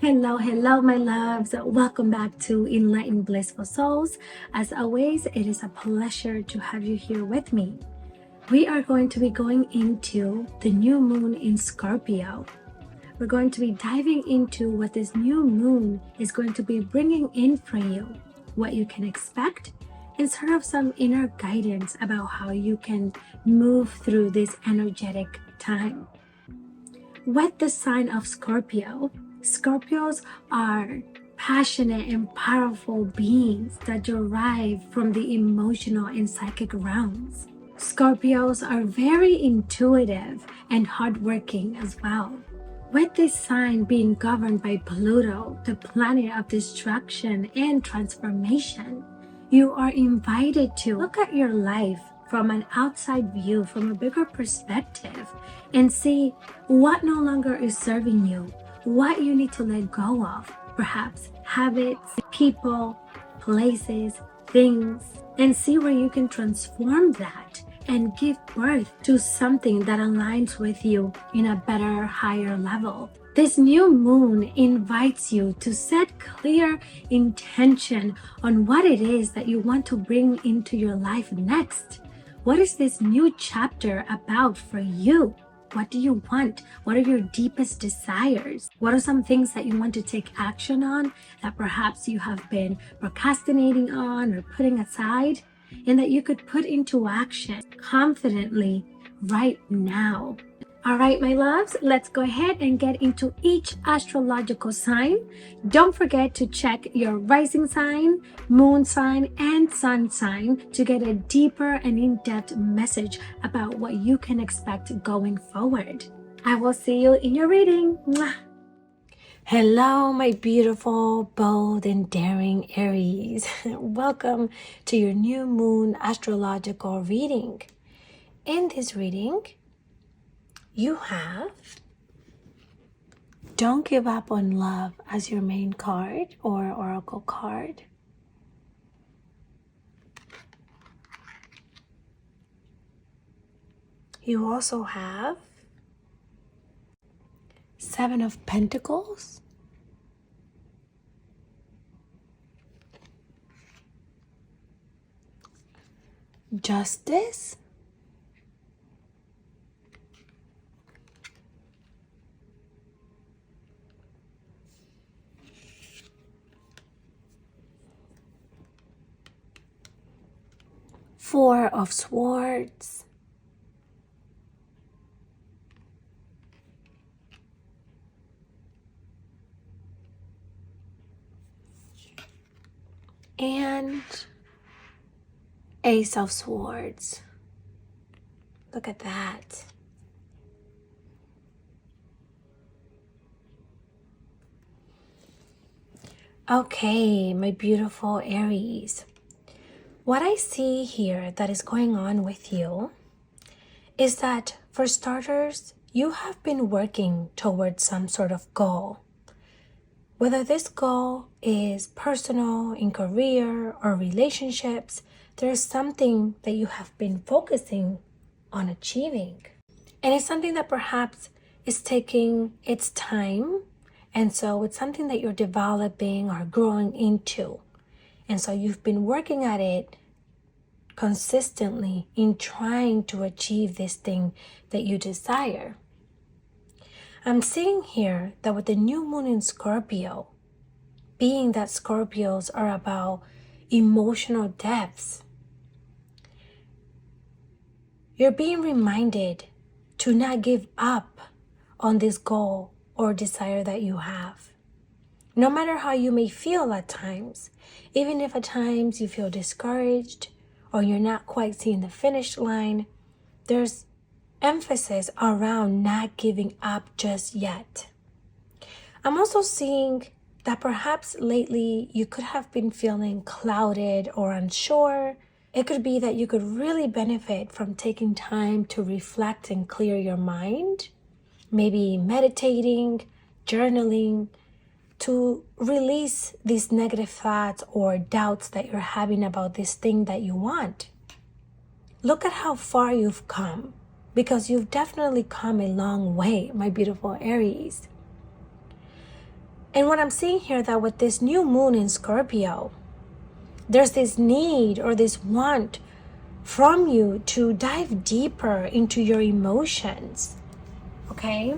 Hello, my loves. Welcome back to Enlightened Blissful Souls. As always, it is a pleasure to have you here with me. We are going to be going into the new moon in Scorpio. We're going to be diving into what this new moon is going to be bringing in for you, what you can expect, and sort of some inner guidance about how you can move through this energetic time. With the sign of Scorpio, Scorpios are passionate and powerful beings that derive from the emotional and psychic realms. Scorpios are very intuitive and hardworking as well. With this sign being governed by Pluto, the planet of destruction and transformation, you are invited to look at your life from an outside view, from a bigger perspective, and see what no longer is serving you, what you need to let go of, perhaps habits, people, places, things, and see where you can transform that and give birth to something that aligns with you in a better, higher level. This new moon invites you to set clear intention on what it is that you want to bring into your life next. What is this new chapter about for you? What do you want? What are your deepest desires? What are some things that you want to take action on that perhaps you have been procrastinating on or putting aside, and that you could put into action confidently right now? All right, my loves, let's go ahead and get into each astrological sign. Don't forget to check your rising sign, moon sign, and sun sign to get a deeper and in-depth message about what you can expect going forward. I will see you in your reading. Mwah. Hello, my beautiful, bold, and daring Aries. Welcome to your new moon astrological reading. In this reading, you have Don't Give Up on Love as your main card or oracle card. You also have Seven of Pentacles, Justice, Four of Swords, and Ace of Swords. Look at that. Okay, my beautiful Aries. What I see here that is going on with you is that, for starters, you have been working towards some sort of goal. Whether this goal is personal, in career, or relationships, there is something that you have been focusing on achieving. And it's something that perhaps is taking its time, and so it's something that you're developing or growing into. And so you've been working at it consistently in trying to achieve this thing that you desire. I'm seeing here that with the new moon in Scorpio, being that Scorpios are about emotional depths, you're being reminded to not give up on this goal or desire that you have. No matter how you may feel at times, even if at times you feel discouraged or you're not quite seeing the finish line, there's emphasis around not giving up just yet. I'm also seeing that perhaps lately you could have been feeling clouded or unsure. It could be that you could really benefit from taking time to reflect and clear your mind, maybe meditating, journaling, to release these negative thoughts or doubts that you're having about this thing that you want. Look at how far you've come, because you've definitely come a long way, my beautiful Aries. And what I'm seeing here, that with this new moon in Scorpio, there's this need or this want from you to dive deeper into your emotions, okay?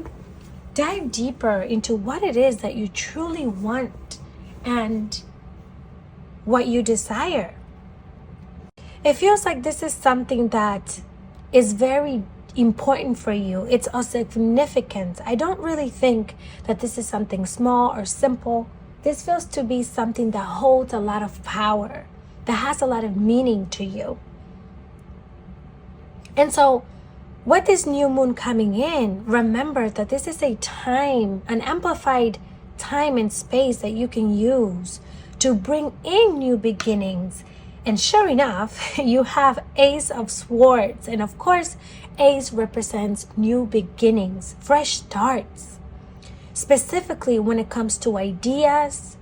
Dive deeper into what it is that you truly want and what you desire. It feels like this is something that is very important for you. It's of significance. I don't really think that this is something small or simple. This feels to be something that holds a lot of power, that has a lot of meaning to you. And so with this new moon coming in, remember that this is a time, an amplified time and space that you can use to bring in new beginnings. And sure enough, you have Ace of Swords. And of course, Ace represents new beginnings, fresh starts. Specifically when it comes to ideas,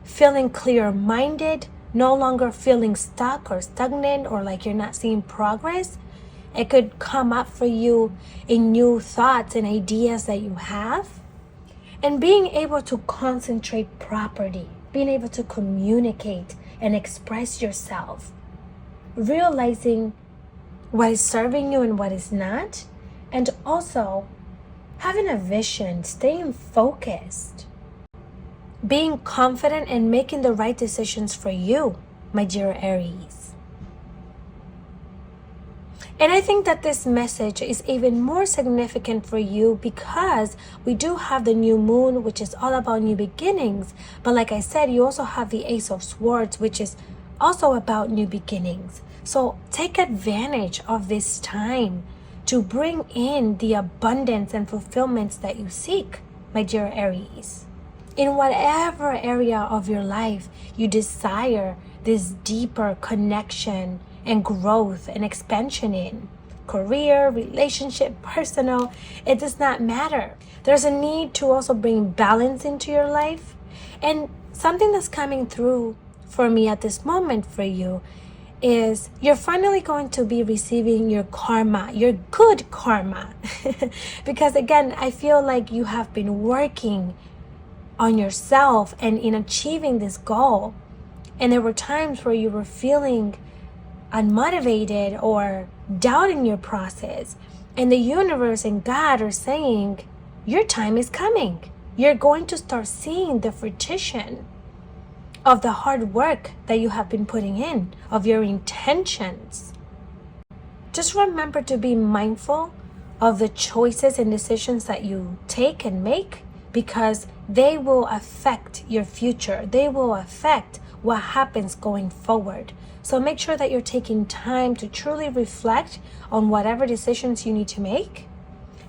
feeling clear-minded, no longer feeling stuck or stagnant or like you're not seeing progress. It could come up for you in new thoughts and ideas that you have. And being able to concentrate properly, being able to communicate and express yourself, realizing what is serving you and what is not, and also having a vision, staying focused, being confident and making the right decisions for you, my dear Aries. And I think that this message is even more significant for you because we do have the new moon, which is all about new beginnings. But like I said, you also have the Ace of Swords, which is also about new beginnings. So take advantage of this time to bring in the abundance and fulfillments that you seek, my dear Aries. In whatever area of your life you desire this deeper connection and growth and expansion in, career, relationship, personal, it does not matter. There's a need to also bring balance into your life. And something that's coming through for me at this moment for you is you're finally going to be receiving your karma, your good karma. Because again, I feel like you have been working on yourself and in achieving this goal. And there were times where you were feeling unmotivated or doubting your process. And the universe and God are saying, your time is coming. You're going to start seeing the fruition of the hard work that you have been putting in, of your intentions. Just remember to be mindful of the choices and decisions that you take and make, because they will affect your future. They will affect what happens going forward. So make sure that you're taking time to truly reflect on whatever decisions you need to make,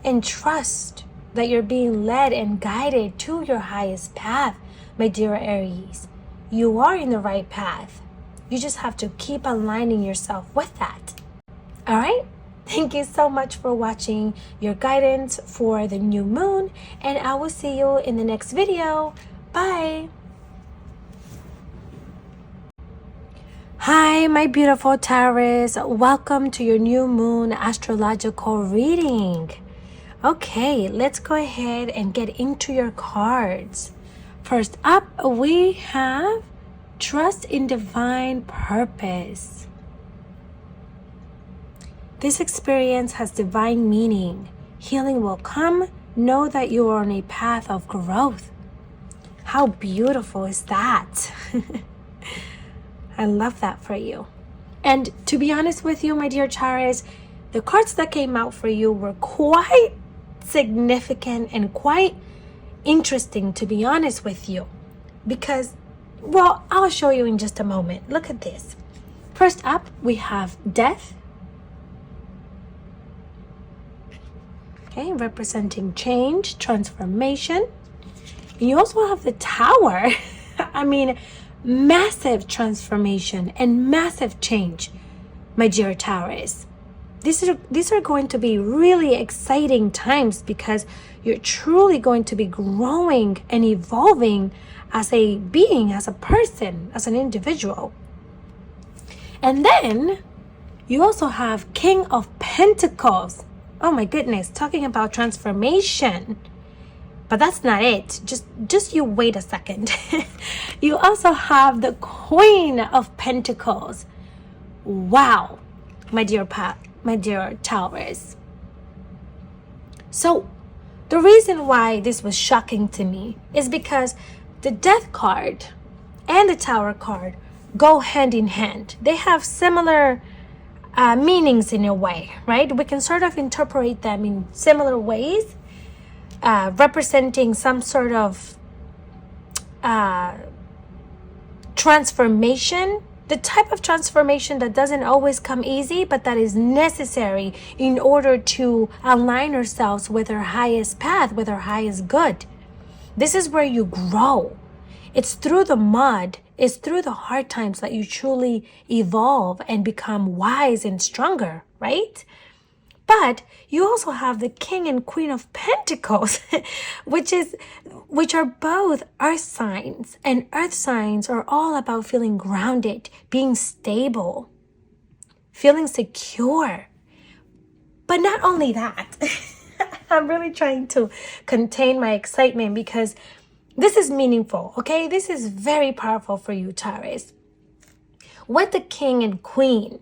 and trust that you're being led and guided to your highest path, my dear Aries. You are in the right path. You just have to keep aligning yourself with that. All right? Thank you so much for watching your guidance for the new moon, and I will see you in the next video. Bye. Hi, my beautiful Taurus. Welcome to your new moon astrological reading. Okay, let's go ahead and get into your cards. First up, we have trust in divine purpose. This experience has divine meaning. Healing will come. Know that you are on a path of growth. How beautiful is that? I love that for you. And to be honest with you, my dear Taurus, the cards that came out for you were quite significant and quite interesting, to be honest with you. Because, well, I'll show you in just a moment. Look at this. First up, we have death. Okay, representing change, transformation. And you also have the Tower. I mean, massive transformation and massive change, my dear Taurus. These are going to be really exciting times, because you're truly going to be growing and evolving as a being, as a person, as an individual. And then you also have King of Pentacles. Oh my goodness, talking about transformation. But that's not it. Just you wait a second. You also have the Queen of Pentacles. Wow, my dear Taurus. So the reason why this was shocking to me is because the Death card and the Tower card go hand in hand. They have similar meanings in a way, right? We can sort of interpret them in similar ways, representing some sort of transformation, the type of transformation that doesn't always come easy, but that is necessary in order to align ourselves with our highest path, with our highest good. This is where you grow. It's through the mud, it's through the hard times that you truly evolve and become wise and stronger, right? But you also have the King and Queen of Pentacles, which are both earth signs. And earth signs are all about feeling grounded, being stable, feeling secure. But not only that, I'm really trying to contain my excitement because this is meaningful, okay? This is very powerful for you, Taurus. With the King and Queen,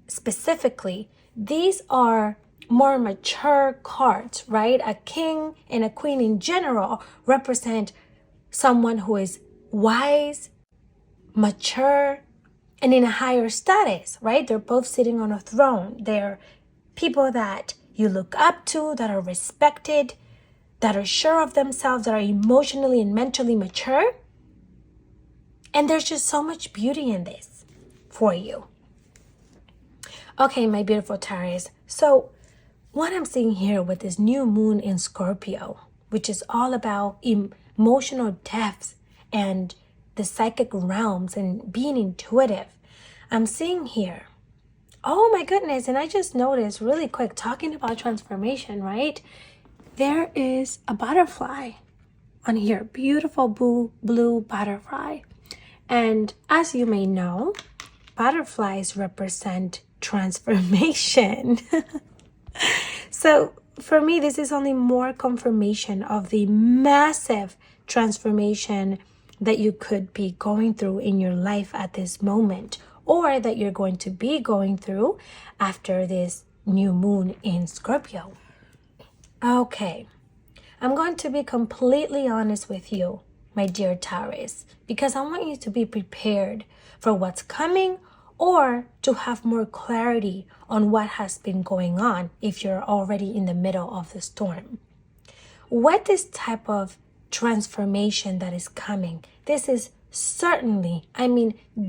specifically, these are more mature cards, right? A king and a queen in general represent someone who is wise, mature, and in a higher status, right? They're both sitting on a throne. They're people that you look up to, that are respected, that are sure of themselves, that are emotionally and mentally mature. And there's just so much beauty in this for you. Okay, my beautiful Taurus. So what I'm seeing here with this new moon in Scorpio, which is all about emotional depths and the psychic realms and being intuitive, I'm seeing here, oh my goodness, and I just noticed really quick, talking about transformation, right? There is a butterfly on here, beautiful blue butterfly. And as you may know, butterflies represent transformation. So for me, this is only more confirmation of the massive transformation that you could be going through in your life at this moment, or that you're going to be going through after this new moon in Scorpio. Okay, I'm going to be completely honest with you, my dear Taurus, because I want you to be prepared for what's coming, or to have more clarity on what has been going on if you're already in the middle of the storm. With this type of transformation that is coming, this is certainly,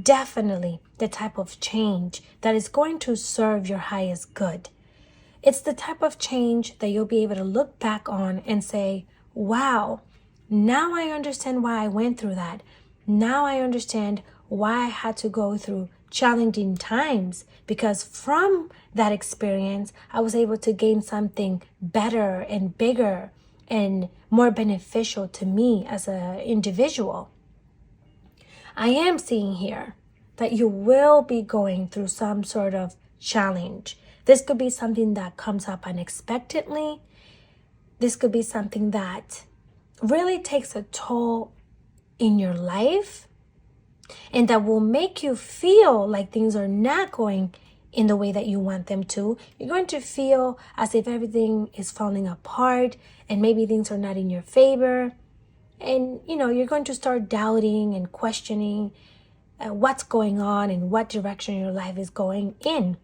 definitely the type of change that is going to serve your highest good. It's the type of change that you'll be able to look back on and say, wow, now I understand why I went through that. Now I understand why I had to go through challenging times, because from that experience, I was able to gain something better and bigger and more beneficial to me as an individual. I am seeing here that you will be going through some sort of challenge. This could be something that comes up unexpectedly. This could be something that really takes a toll in your life, and that will make you feel like things are not going in the way that you want them to. You're going to feel as if everything is falling apart, and maybe things are not in your favor. And, you're going to start doubting and questioning what's going on and what direction your life is going in.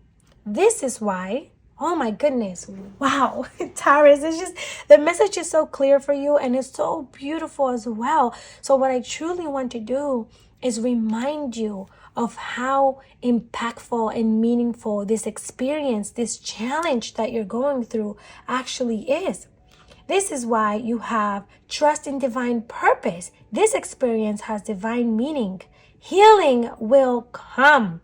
This is why, oh my goodness, wow, Taurus, it's just, the message is so clear for you, and it's so beautiful as well. So what I truly want to do is remind you of how impactful and meaningful this experience, this challenge that you're going through actually is. This is why you have trust in divine purpose. This experience has divine meaning. Healing will come.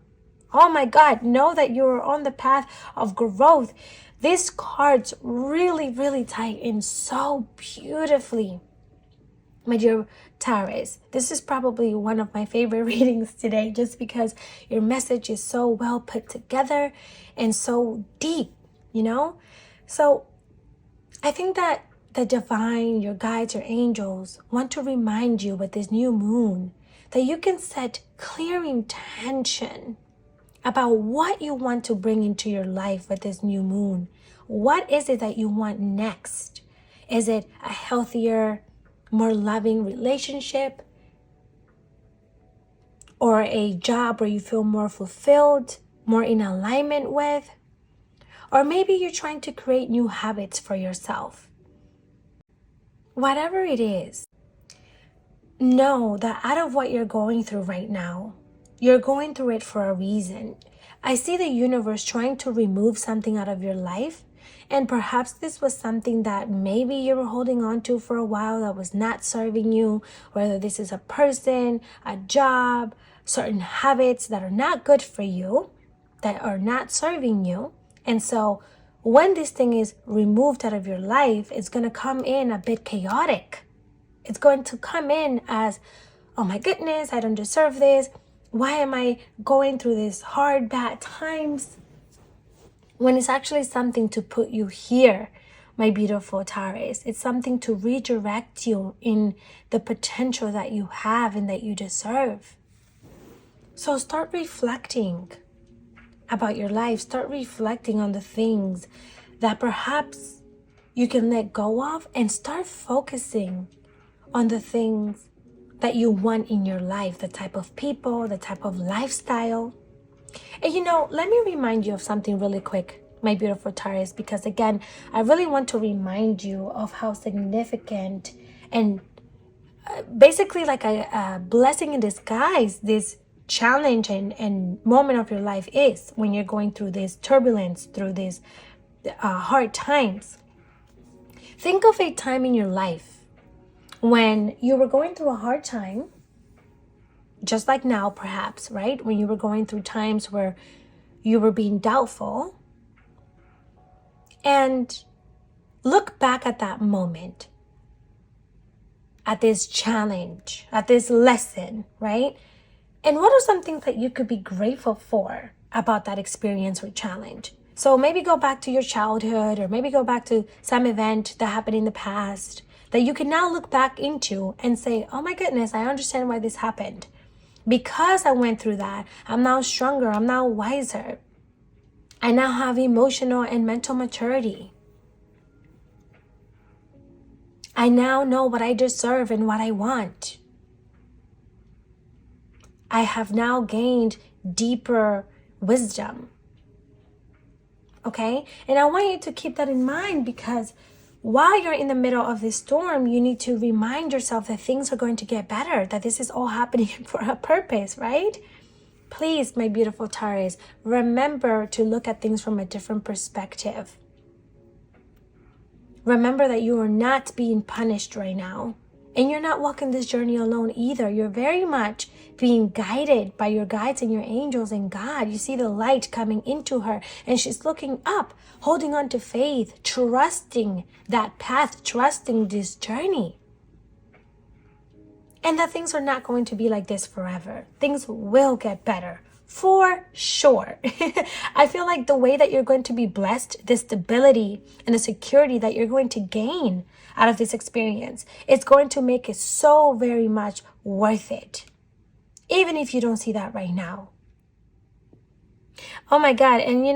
Oh my God, know that you're on the path of growth. These cards really, really tie in so beautifully. My dear Taurus, this is probably one of my favorite readings today, just because your message is so well put together and so deep, So I think that the divine, your guides, your angels want to remind you with this new moon that you can set clear intention about what you want to bring into your life with this new moon. What is it that you want next? Is it a healthier, more loving relationship? Or a job where you feel more fulfilled, more in alignment with? Or maybe you're trying to create new habits for yourself. Whatever it is, know that out of what you're going through right now, you're going through it for a reason. I see the universe trying to remove something out of your life, and perhaps this was something that maybe you were holding on to for a while that was not serving you, whether this is a person, a job, certain habits that are not good for you, that are not serving you. And so when this thing is removed out of your life, it's going to come in a bit chaotic. It's going to come in as, oh my goodness, I don't deserve this. Why am I going through these hard, bad times? When it's actually something to put you here, my beautiful Taurus. It's something to redirect you in the potential that you have and that you deserve. So start reflecting about your life. Start reflecting on the things that perhaps you can let go of, and start focusing on the things that you want in your life, the type of people, the type of lifestyle. And let me remind you of something really quick, my beautiful Taurus, because again, I really want to remind you of how significant and basically like a blessing in disguise this challenge and moment of your life is when you're going through this turbulence, through these hard times. Think of a time in your life when you were going through a hard time, just like now perhaps, right? When you were going through times where you were being doubtful, and look back at that moment, at this challenge, at this lesson, right? And what are some things that you could be grateful for about that experience or challenge? So maybe go back to your childhood, or maybe go back to some event that happened in the past that you can now look back into and say, oh my goodness, I understand why this happened. Because I went through that, I'm now stronger, I'm now wiser. I now have emotional and mental maturity. I now know what I deserve and what I want. I have now gained deeper wisdom. Okay? And I want you to keep that in mind, because while you're in the middle of this storm, you need to remind yourself that things are going to get better, that this is all happening for a purpose, right? Please, my beautiful Taurus, remember to look at things from a different perspective. Remember that you are not being punished right now. And you're not walking this journey alone either. You're very much being guided by your guides and your angels and God. You see the light coming into her, and she's looking up, holding on to faith, trusting that path, trusting this journey. And that things are not going to be like this forever. Things will get better. For sure. I feel like the way that you're going to be blessed, the stability and the security that you're going to gain out of this experience, it's going to make it so very much worth it. Even if you don't see that right now. Oh my God. And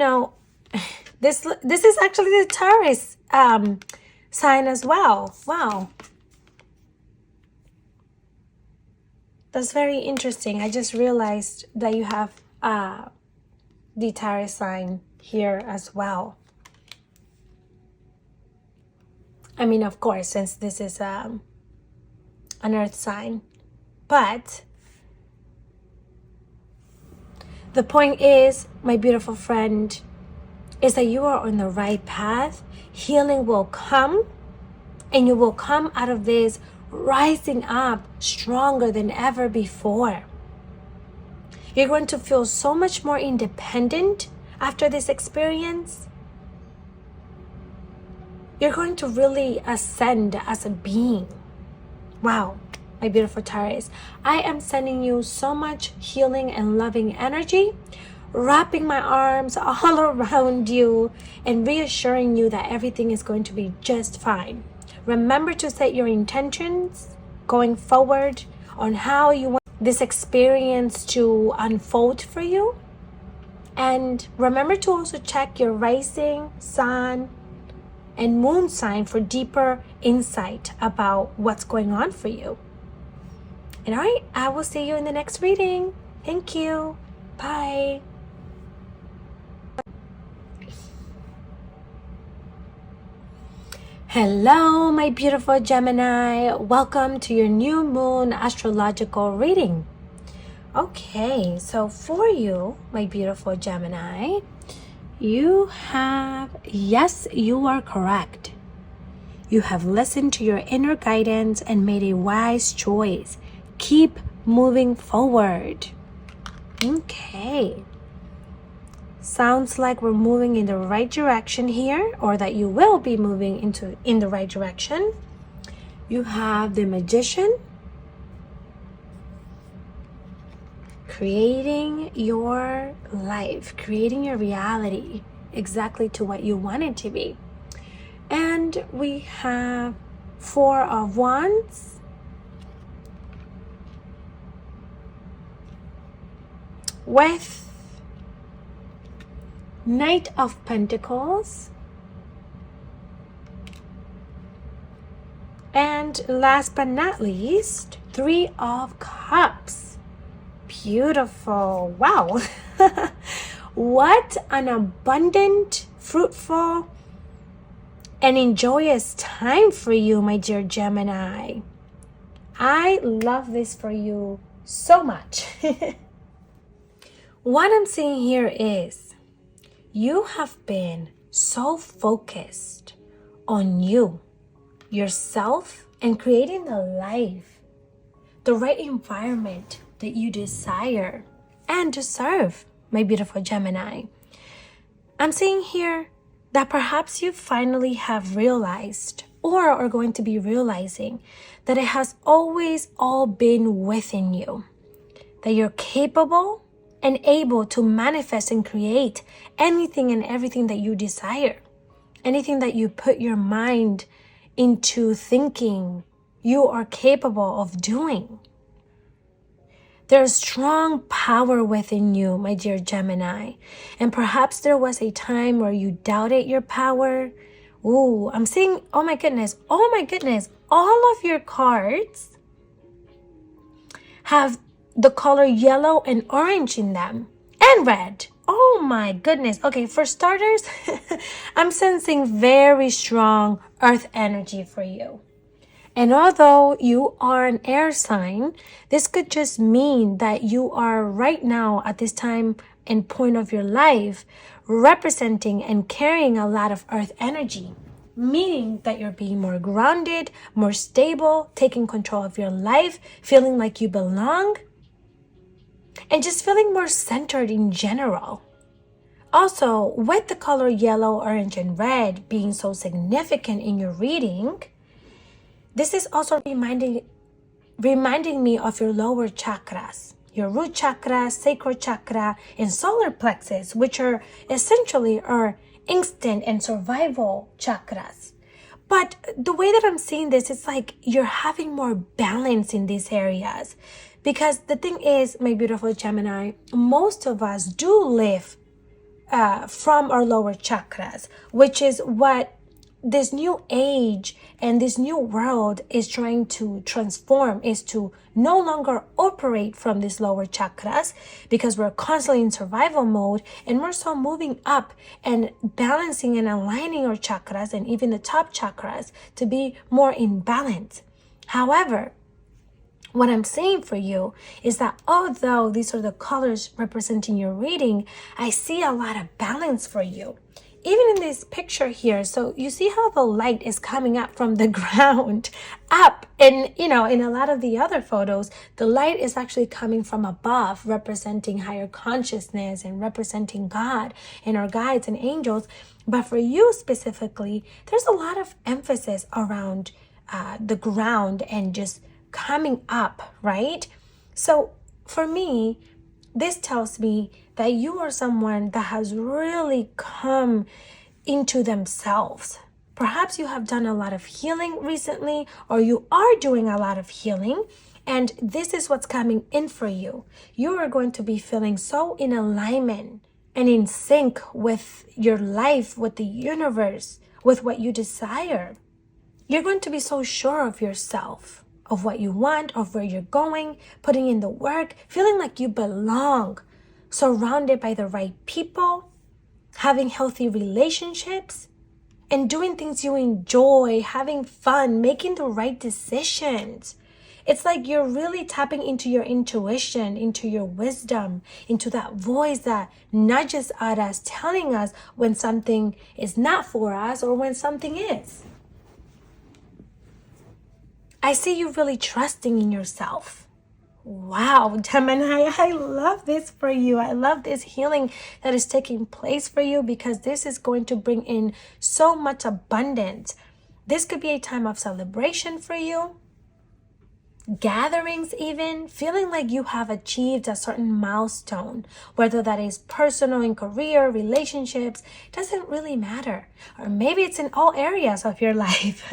this is actually the Taurus sign as well. Wow. That's very interesting. I just realized that you have the Taurus sign here as well. I mean, of course, since this is an earth sign. But the point is, my beautiful friend, is that you are on the right path. Healing will come, and you will come out of this rising up stronger than ever before. You're going to feel so much more independent after this experience. You're going to really ascend as a being. Wow, my beautiful Taurus. I am sending you so much healing and loving energy, wrapping my arms all around you and reassuring you that everything is going to be just fine. Remember to set your intentions going forward on how you want this experience to unfold for you. And remember to also check your rising, sun, and moon sign for deeper insight about what's going on for you. And all right, I will see you in the next reading. Thank you. Bye. Hello, my beautiful Gemini. Welcome to your new moon astrological reading. Okay, so for you, my beautiful Gemini, you have, yes, you are correct. You have listened to your inner guidance and made a wise choice. Keep moving forward. Okay. Sounds like we're moving in the right direction here, or that you will be moving in the right direction. You have the Magician, creating your life, creating your reality exactly to what you want it to be. And we have Four of Wands, with Knight of Pentacles, and last but not least, Three of Cups. Beautiful. Wow. What an abundant, fruitful, and enjoyous time for you, my dear Gemini. I love this for you so much. What I'm seeing here is you have been so focused on you, yourself, and creating the life, the right environment that you desire and deserve, my beautiful Gemini. I'm seeing here that perhaps you finally have realized, or are going to be realizing, that it has always all been within you, that you're capable and able to manifest and create anything and everything that you desire. Anything that you put your mind into thinking, you are capable of doing. There's strong power within you, my dear Gemini. And perhaps there was a time where you doubted your power. Ooh, I'm seeing, oh my goodness, all of your cards have the color yellow and orange in them, and red. Oh my goodness. Okay, for starters, I'm sensing very strong earth energy for you. And although you are an air sign, this could just mean that you are right now at this time and point of your life representing and carrying a lot of earth energy, meaning that you're being more grounded, more stable, taking control of your life, feeling like you belong, and just feeling more centered in general. Also, with the color yellow, orange, and red being so significant in your reading, this is also reminding me of your lower chakras, your root chakra, sacral chakra, and solar plexus, which are essentially our instinct and survival chakras. But the way that I'm seeing this, it's like you're having more balance in these areas. Because the thing is, my beautiful Gemini, most of us do live from our lower chakras, which is what this new age and this new world is trying to transform, is to no longer operate from these lower chakras, because we're constantly in survival mode, and we're so moving up and balancing and aligning our chakras and even the top chakras to be more in balance. However, what I'm saying for you is that although these are the colors representing your reading, I see a lot of balance for you. Even in this picture here, so you see how the light is coming up from the ground up, and in a lot of the other photos, the light is actually coming from above, representing higher consciousness and representing God and our guides and angels. But for you specifically, there's a lot of emphasis around the ground and just coming up, right? So for me, this tells me that you are someone that has really come into themselves, Perhaps you have done a lot of healing recently, or you are doing a lot of healing, and this is what's coming in for you. You are going to be feeling so in alignment and in sync with your life, with the universe, with what you desire. You're going to be so sure of yourself, of what you want, of where you're going, putting in the work, feeling like you belong, surrounded by the right people, having healthy relationships, and doing things you enjoy, having fun, making the right decisions. It's like you're really tapping into your intuition, into your wisdom, into that voice that nudges at us, telling us when something is not for us or when something is. I see you really trusting in yourself. Wow, Gemini, I love this for you. I love this healing that is taking place for you, because this is going to bring in so much abundance. This could be a time of celebration for you, gatherings even, feeling like you have achieved a certain milestone, whether that is personal, in career, relationships, doesn't really matter. Or maybe it's in all areas of your life.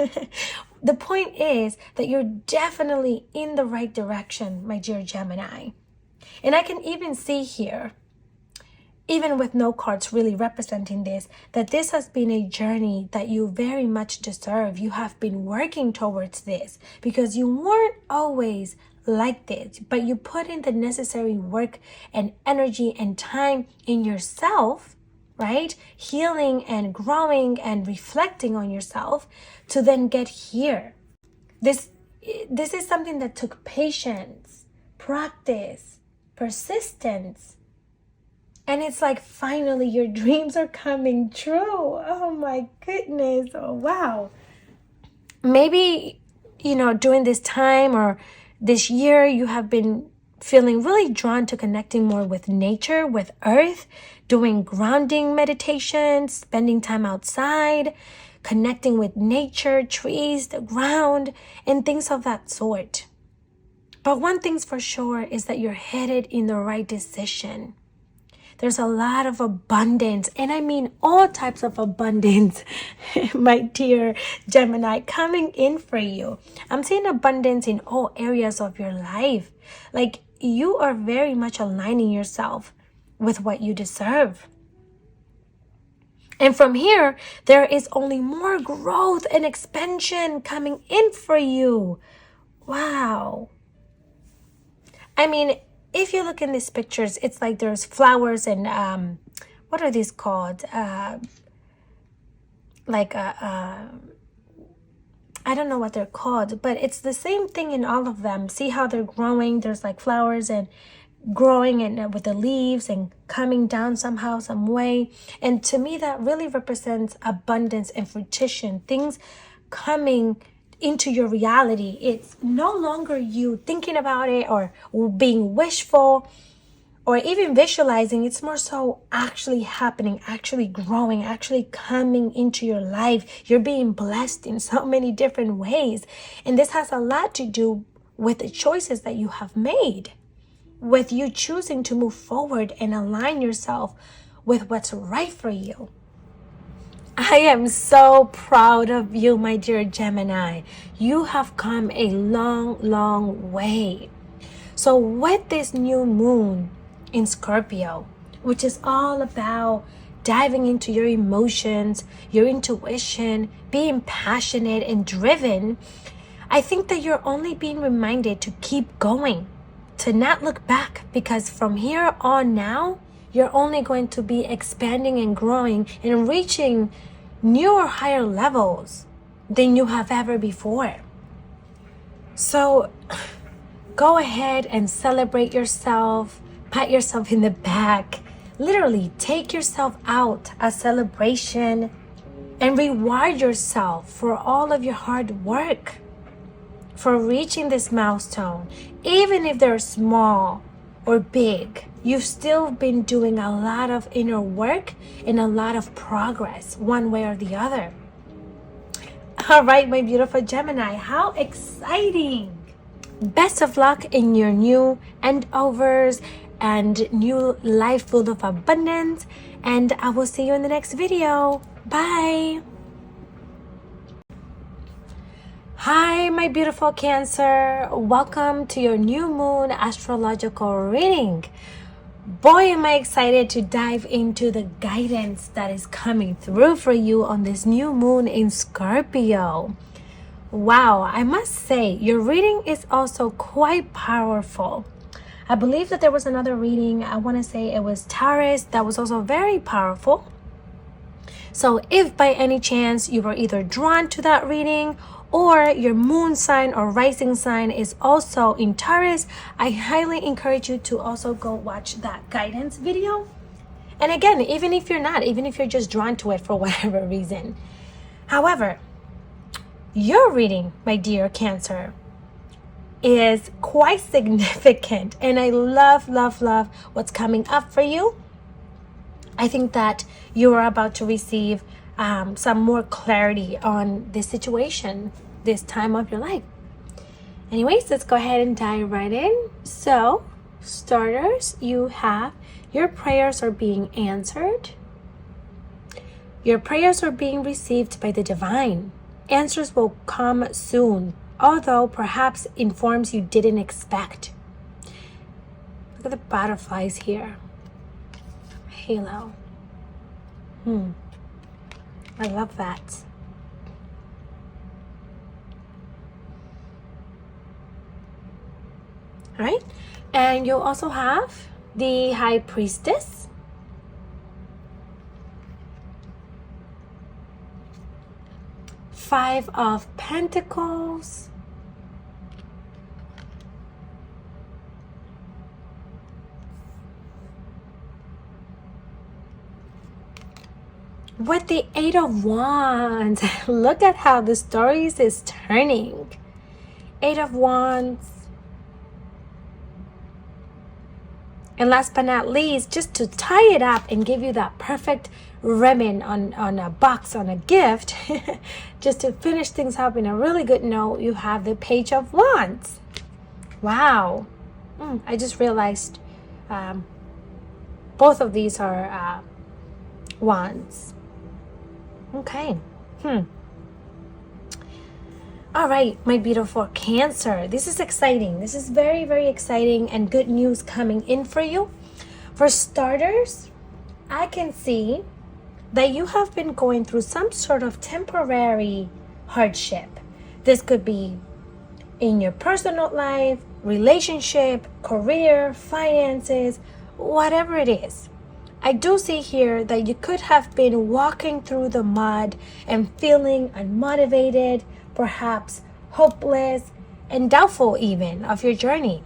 The point is that you're definitely in the right direction, my dear Gemini. And I can even see here, even with no cards really representing this, that this has been a journey that you very much deserve. You have been working towards this because you weren't always like this, but you put in the necessary work and energy and time in yourself, right? Healing and growing and reflecting on yourself to then get here. This is something that took patience, practice, persistence. And it's like finally your dreams are coming true. Oh my goodness. Oh, wow. Maybe, during this time or this year, you have been feeling really drawn to connecting more with nature, with earth, doing grounding meditations, spending time outside, connecting with nature, trees, the ground, and things of that sort. But one thing's for sure is that you're headed in the right decision. There's a lot of abundance, and I mean all types of abundance, my dear Gemini, coming in for you. I'm seeing abundance in all areas of your life. Like, you are very much aligning yourself with what you deserve. And from here, there is only more growth and expansion coming in for you. Wow. I mean, if you look in these pictures, it's like there's flowers and what are these called? I don't know what they're called, but it's the same thing in all of them. See how they're growing? There's like flowers and growing and with the leaves and coming down somehow, some way. And to me, that really represents abundance and fruition, things coming into your reality. It's no longer you thinking about it or being wishful or even visualizing. It's more so actually happening, actually growing, actually coming into your life. You're being blessed in so many different ways. And this has a lot to do with the choices that you have made, with you choosing to move forward and align yourself with what's right for you. I am so proud of you, my dear Gemini. You have come a long, long way. So with this new moon in Scorpio, which is all about diving into your emotions, your intuition, being passionate and driven, I think that you're only being reminded to keep going, to not look back, because from here on now, you're only going to be expanding and growing and reaching newer, higher levels than you have ever before. So go ahead and celebrate yourself, pat yourself in the back, literally take yourself out a celebration and reward yourself for all of your hard work, for reaching this milestone. Even if they're small or big, you've still been doing a lot of inner work and a lot of progress, one way or the other. All right, my beautiful Gemini, how exciting! Best of luck in your new endovers and new life full of abundance. And I will see you in the next video. Bye! Hi, my beautiful Cancer. Welcome to your new moon astrological reading. Boy, am I excited to dive into the guidance that is coming through for you on this new moon in Scorpio. Wow, I must say, your reading is also quite powerful. I believe that there was another reading, I want to say it was Taurus, that was also very powerful. So if by any chance you were either drawn to that reading or your moon sign or rising sign is also in Taurus, I highly encourage you to also go watch that guidance video. And again, even if you're not, even if you're just drawn to it for whatever reason. However, your reading, my dear Cancer, is quite significant. And I love what's coming up for you. I think that you are about to receive some more clarity on this situation, this time of your life. Anyways, let's go ahead and dive right in. So, starters, you have your prayers are being answered. Your prayers are being received by the divine. Answers will come soon, although perhaps in forms you didn't expect. Look at the butterflies here. Halo. I love that. All right, and you'll also have the High Priestess. Five of Pentacles. With the Eight of Wands, look at how the stories is turning. Eight of Wands. And last but not least, just to tie it up and give you that perfect ribbon on a box, on a gift, just to finish things up in a really good note, you have the Page of Wands. Wow. I just realized both of these are wands. Okay. All right, my beautiful Cancer. This is exciting. This is very, very exciting and good news coming in for you. For starters, I can see that you have been going through some sort of temporary hardship. This could be in your personal life, relationship, career, finances, whatever it is. I do see here that you could have been walking through the mud and feeling unmotivated, perhaps hopeless and doubtful even of your journey.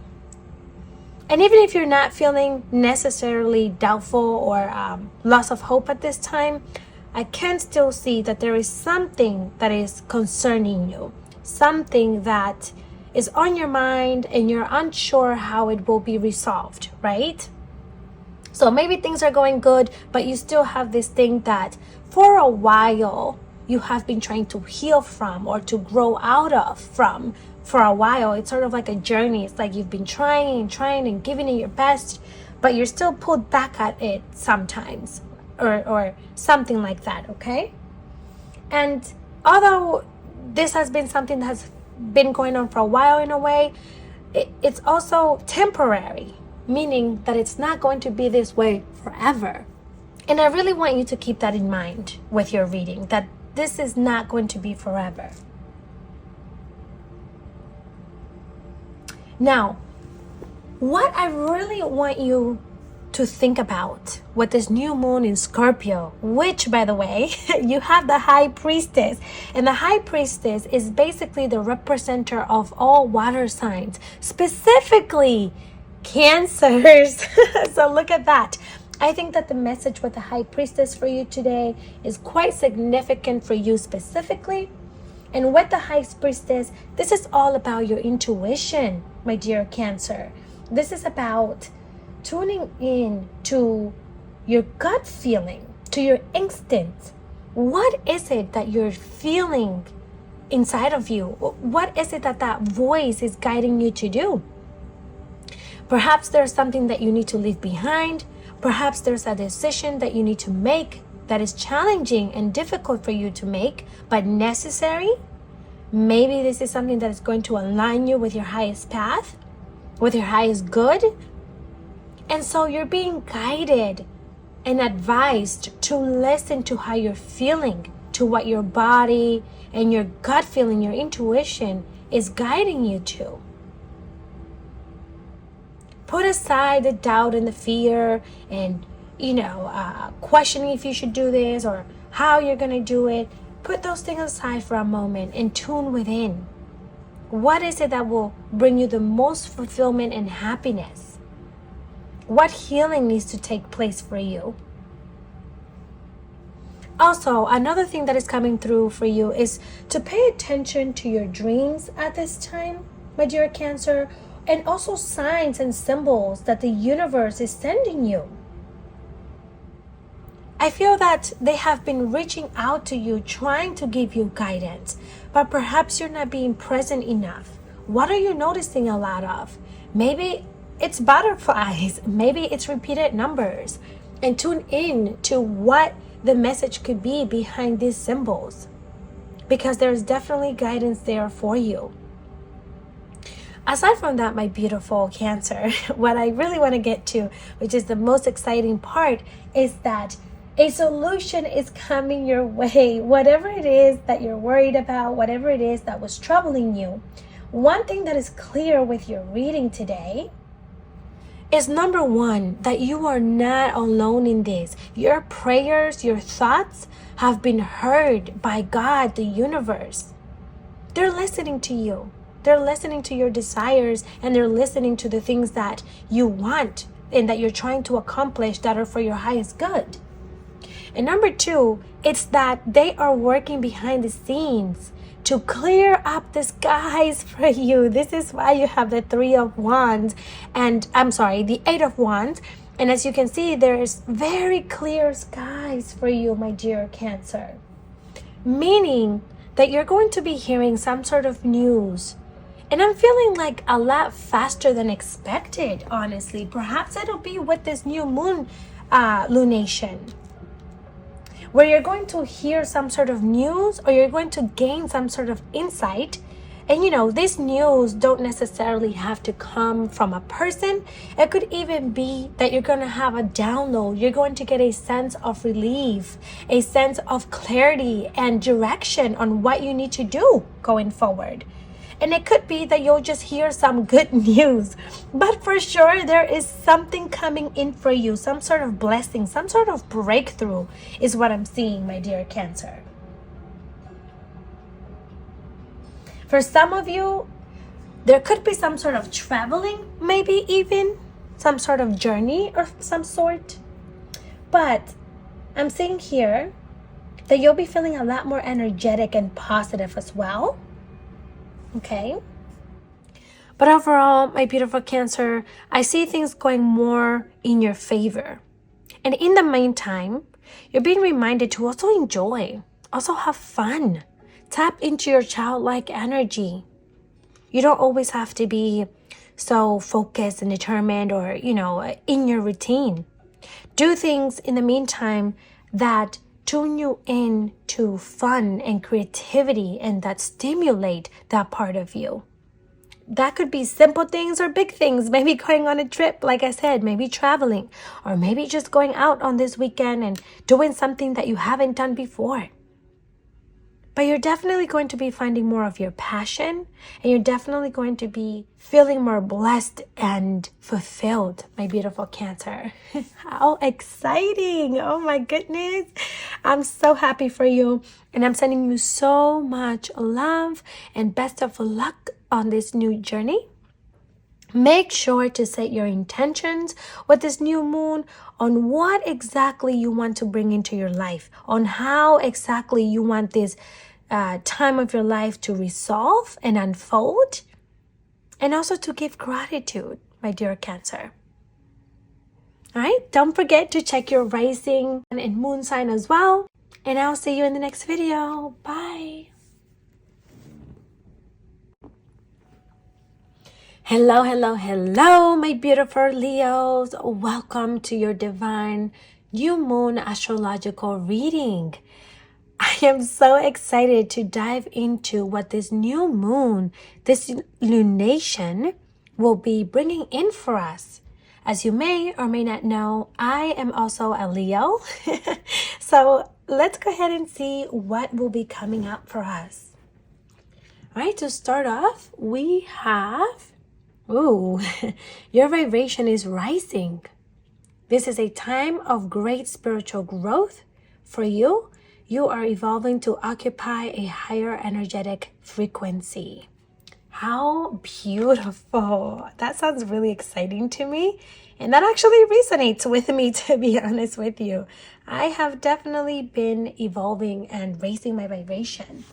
And even if you're not feeling necessarily doubtful or loss of hope at this time, I can still see that there is something that is concerning you, something that is on your mind and you're unsure how it will be resolved, right? So maybe things are going good, but you still have this thing that for a while you have been trying to heal from or to grow out of from for a while. It's sort of like a journey. It's like you've been trying and giving it your best, but you're still pulled back at it sometimes or something like that, okay? And although this has been something that has been going on for a while in a way, it's also temporary, meaning that it's not going to be this way forever. And I really want you to keep that in mind with your reading, that this is not going to be forever. Now, what I really want you to think about with this new moon in Scorpio, which, by the way, you have the High Priestess. And the High Priestess is basically the representative of all water signs, specifically Cancers. So look at that. I think that the message with the High Priestess for you today is quite significant for you specifically. And with the High Priestess, this is all about your intuition, my dear Cancer. This is about tuning in to your gut feeling, to your instinct. What is it that you're feeling inside of you? What is it that that voice is guiding you to do? Perhaps there's something that you need to leave behind. Perhaps there's a decision that you need to make that is challenging and difficult for you to make, but necessary. Maybe this is something that is going to align you with your highest path, with your highest good. And so you're being guided and advised to listen to how you're feeling, to what your body and your gut feeling, your intuition is guiding you to. Put aside the doubt and the fear and, questioning if you should do this or how you're going to do it. Put those things aside for a moment and tune within. What is it that will bring you the most fulfillment and happiness? What healing needs to take place for you? Also, another thing that is coming through for you is to pay attention to your dreams at this time, my dear Cancer, and also signs and symbols that the universe is sending you. I feel that they have been reaching out to you, trying to give you guidance, but perhaps you're not being present enough. What are you noticing a lot of? Maybe it's butterflies, maybe it's repeated numbers, and tune in to what the message could be behind these symbols, because there's definitely guidance there for you. Aside from that, my beautiful Cancer, what I really want to get to, which is the most exciting part, is that a solution is coming your way. Whatever it is that you're worried about, whatever it is that was troubling you, one thing that is clear with your reading today is, number one, that you are not alone in this. Your prayers, your thoughts have been heard by God, the universe. They're listening to you. They're listening to your desires, and they're listening to the things that you want and that you're trying to accomplish that are for your highest good. And number two, it's that they are working behind the scenes to clear up the skies for you. This is why you have the the 8 of Wands. And as you can see, there's very clear skies for you, my dear Cancer. Meaning that you're going to be hearing some sort of news. And I'm feeling like a lot faster than expected, honestly. Perhaps it'll be with this new moon lunation, where you're going to hear some sort of news, or you're going to gain some sort of insight. And this news don't necessarily have to come from a person. It could even be that you're going to have a download. You're going to get a sense of relief, a sense of clarity and direction on what you need to do going forward. And it could be that you'll just hear some good news. But for sure, there is something coming in for you. Some sort of blessing, some sort of breakthrough is what I'm seeing, my dear Cancer. For some of you, there could be some sort of traveling, maybe even some sort of journey of some sort. But I'm seeing here that you'll be feeling a lot more energetic and positive as well. Okay, but overall, my beautiful Cancer, I see things going more in your favor. And in the meantime, you're being reminded to also enjoy, also have fun, tap into your childlike energy. You don't always have to be so focused and determined or, in your routine. Do things in the meantime that tune you in to fun and creativity and that stimulate that part of you. That could be simple things or big things. Maybe going on a trip, like I said, maybe traveling, or maybe just going out on this weekend and doing something that you haven't done before. But you're definitely going to be finding more of your passion, and you're definitely going to be feeling more blessed and fulfilled, my beautiful Cancer. How exciting! Oh my goodness. I'm so happy for you, and I'm sending you so much love and best of luck on this new journey. Make sure to set your intentions with this new moon on what exactly you want to bring into your life, on how exactly you want this time of your life to resolve and unfold, and also to give gratitude, my dear Cancer. All right, don't forget to check your rising and moon sign as well, and I'll see you in the next video. Bye. Hello, hello, hello, my beautiful Leos. Welcome to your divine new moon astrological reading. I am so excited to dive into what this new moon, this lunation, will be bringing in for us. As you may or may not know, I am also a Leo. So let's go ahead and see what will be coming up for us. All right, to start off, we have, your vibration is rising. This is a time of great spiritual growth for you. You are evolving to occupy a higher energetic frequency. How beautiful. That sounds really exciting to me. And that actually resonates with me, to be honest with you. I have definitely been evolving and raising my vibration.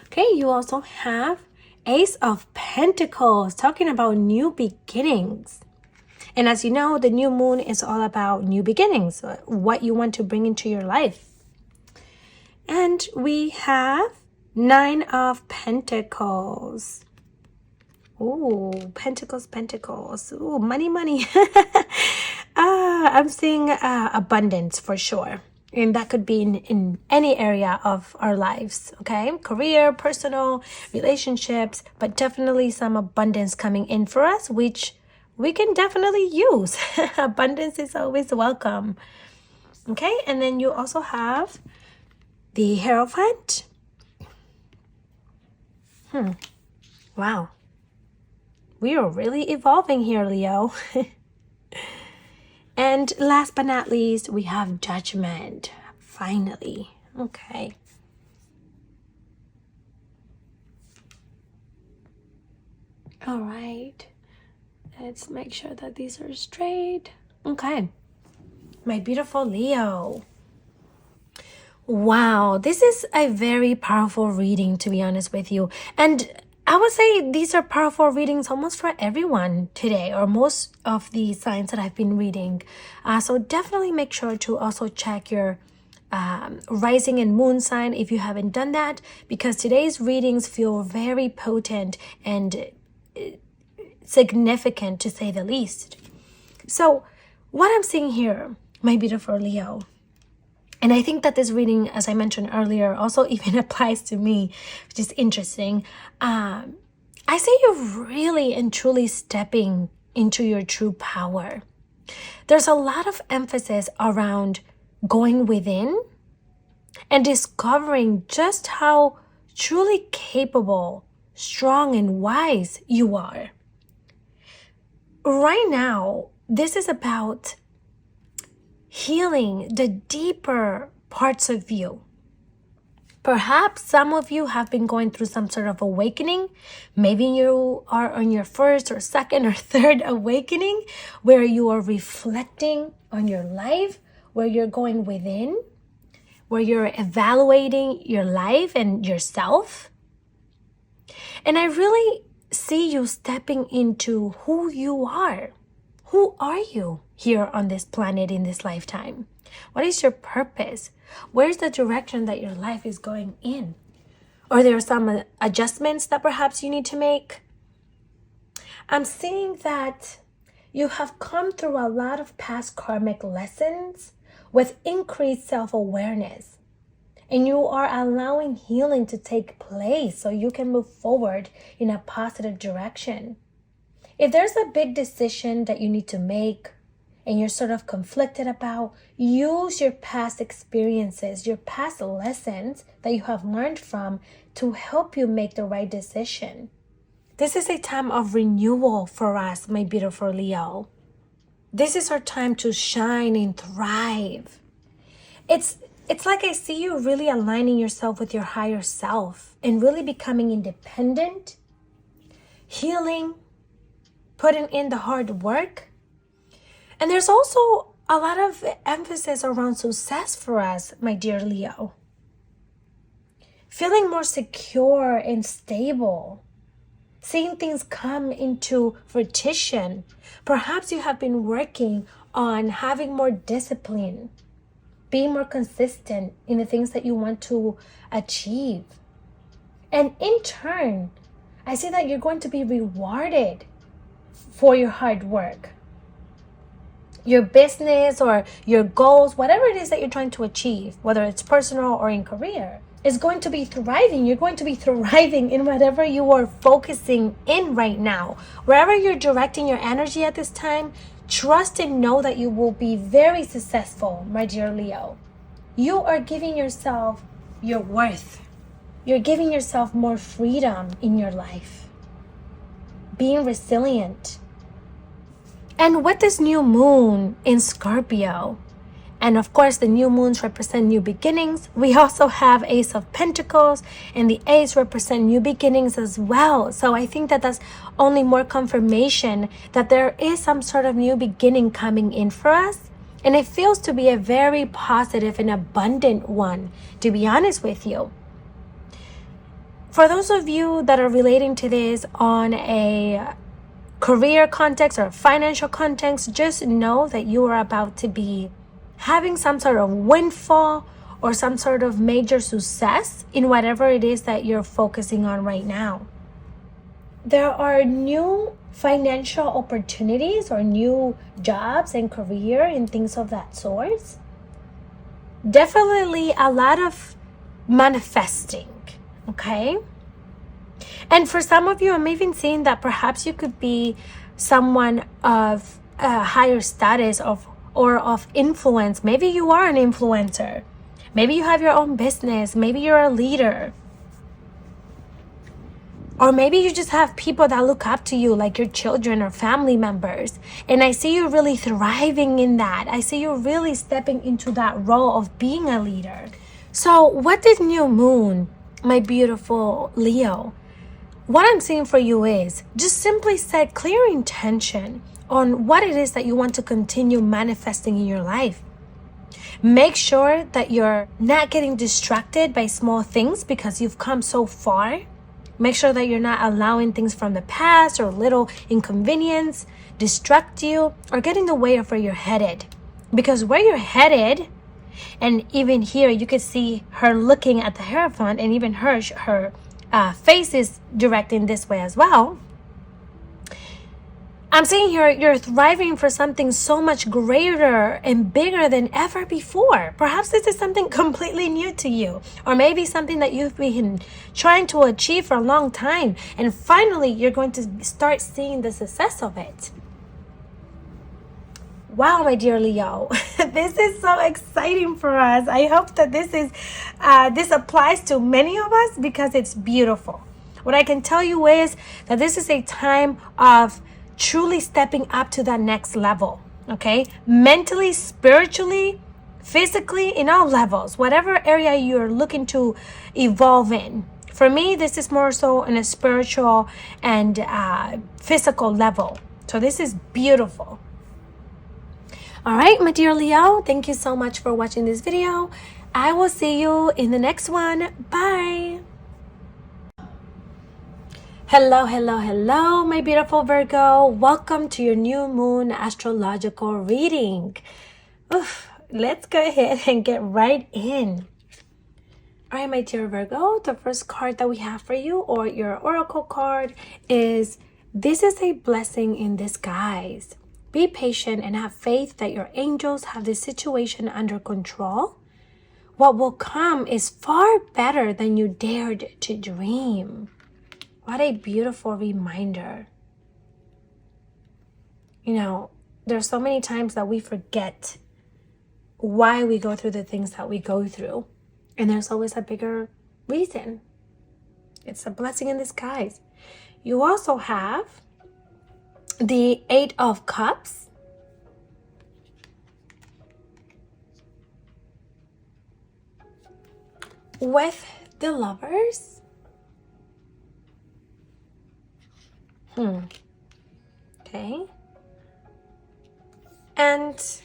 Okay, you also have Ace of Pentacles, talking about new beginnings. And as you know, the new moon is all about new beginnings, what you want to bring into your life. And we have Nine of Pentacles. Ooh, Pentacles. Ooh, money. I'm seeing abundance for sure. And that could be in any area of our lives, okay? Career, personal, relationships, but definitely some abundance coming in for us, which we can definitely use. Abundance is always welcome. Okay, and then you also have the Hierophant. Wow. We are really evolving here, Leo. And last but not least, we have Judgment. Finally. Okay. All right. Let's make sure that these are straight. Okay. My beautiful Leo. Wow, this is a very powerful reading, to be honest with you. And I would say these are powerful readings almost for everyone today, or most of the signs that I've been reading. So definitely make sure to also check your rising and moon sign if you haven't done that, because today's readings feel very potent and significant, to say the least. So what I'm seeing here, my beautiful Leo, and I think that this reading, as I mentioned earlier, also even applies to me, which is interesting. I say you're really and truly stepping into your true power. There's a lot of emphasis around going within and discovering just how truly capable, strong, and wise you are. Right now, this is about healing the deeper parts of you. Perhaps some of you have been going through some sort of awakening. Maybe you are on your first or second or third awakening, where you are reflecting on your life, where you're going within, where you're evaluating your life and yourself. And I really see you stepping into who you are. Who are you here on this planet in this lifetime? What is your purpose? Where's the direction that your life is going in? Or there are some adjustments that perhaps you need to make? I'm seeing that you have come through a lot of past karmic lessons with increased self-awareness. And you are allowing healing to take place so you can move forward in a positive direction. If there's a big decision that you need to make and you're sort of conflicted about, use your past experiences, your past lessons that you have learned from to help you make the right decision. This is a time of renewal for us, my beautiful Leo. This is our time to shine and thrive. It's like I see you really aligning yourself with your higher self and really becoming independent, healing, putting in the hard work. And there's also a lot of emphasis around success for us, my dear Leo. Feeling more secure and stable. Seeing things come into fruition. Perhaps you have been working on having more discipline, being more consistent in the things that you want to achieve. And in turn, I see that you're going to be rewarded for your hard work. your business or your goals, whatever it is that you're trying to achieve, whether it's personal or in career, is going to be thriving. You're going to be thriving in whatever you are focusing in right now. Wherever you're directing your energy at this time, trust and know that you will be very successful, my dear Leo. You are giving yourself your worth. You're giving yourself more freedom in your life. Being resilient. And with this new moon in Scorpio, and of course the new moons represent new beginnings, we also have Ace of Pentacles, and the Ace represent new beginnings as well. So I think that that's only more confirmation that there is some sort of new beginning coming in for us. And it feels to be a very positive and abundant one, to be honest with you. For those of you that are relating to this on a career context or financial context, just know that you are about to be having some sort of windfall or some sort of major success in whatever it is that you're focusing on right now. There are new financial opportunities or new jobs and career and things of that sort. Definitely a lot of manifesting, okay? And for some of you, I'm even seeing that perhaps you could be someone of a higher status or of influence. Maybe you are an influencer. Maybe you have your own business. Maybe you're a leader. Or maybe you just have people that look up to you, like your children or family members. And I see you really thriving in that. I see you really stepping into that role of being a leader. So what this new moon, my beautiful Leo, what I'm seeing for you is just simply set clear intention on what it is that you want to continue manifesting in your life. Make sure that you're not getting distracted by small things because you've come so far. Make sure that you're not allowing things from the past or little inconvenience distract you or get in the way of where you're headed. Because where you're headed, and even here you can see her looking at the Hierophant, and even her face is directing this way as well. I'm seeing here you're thriving for something so much greater and bigger than ever before. Perhaps this is something completely new to you, or maybe something that you've been trying to achieve for a long time, and finally you're going to start seeing the success of it. Wow, my dear Leo, this is so exciting for us. I hope that this applies to many of us because it's beautiful. What I can tell you is that this is a time of truly stepping up to that next level, okay? Mentally, spiritually, physically, in all levels, whatever area you're looking to evolve in. For me, this is more so on a spiritual and physical level. So this is beautiful. All right, my dear Leo, thank you so much for watching this video. I will see you in the next one. Bye. Hello, my beautiful Virgo. Welcome to your new moon astrological reading. Let's go ahead and get right in. All right, my dear Virgo, the first card that we have for you, or your oracle card, is this is a blessing in disguise. Be patient and have faith that your angels have this situation under control. What will come is far better than you dared to dream. What a beautiful reminder. You know, there's so many times that we forget why we go through the things that we go through. And there's always a bigger reason. It's a blessing in disguise. You also have the Eight of Cups. With the Lovers. Okay. And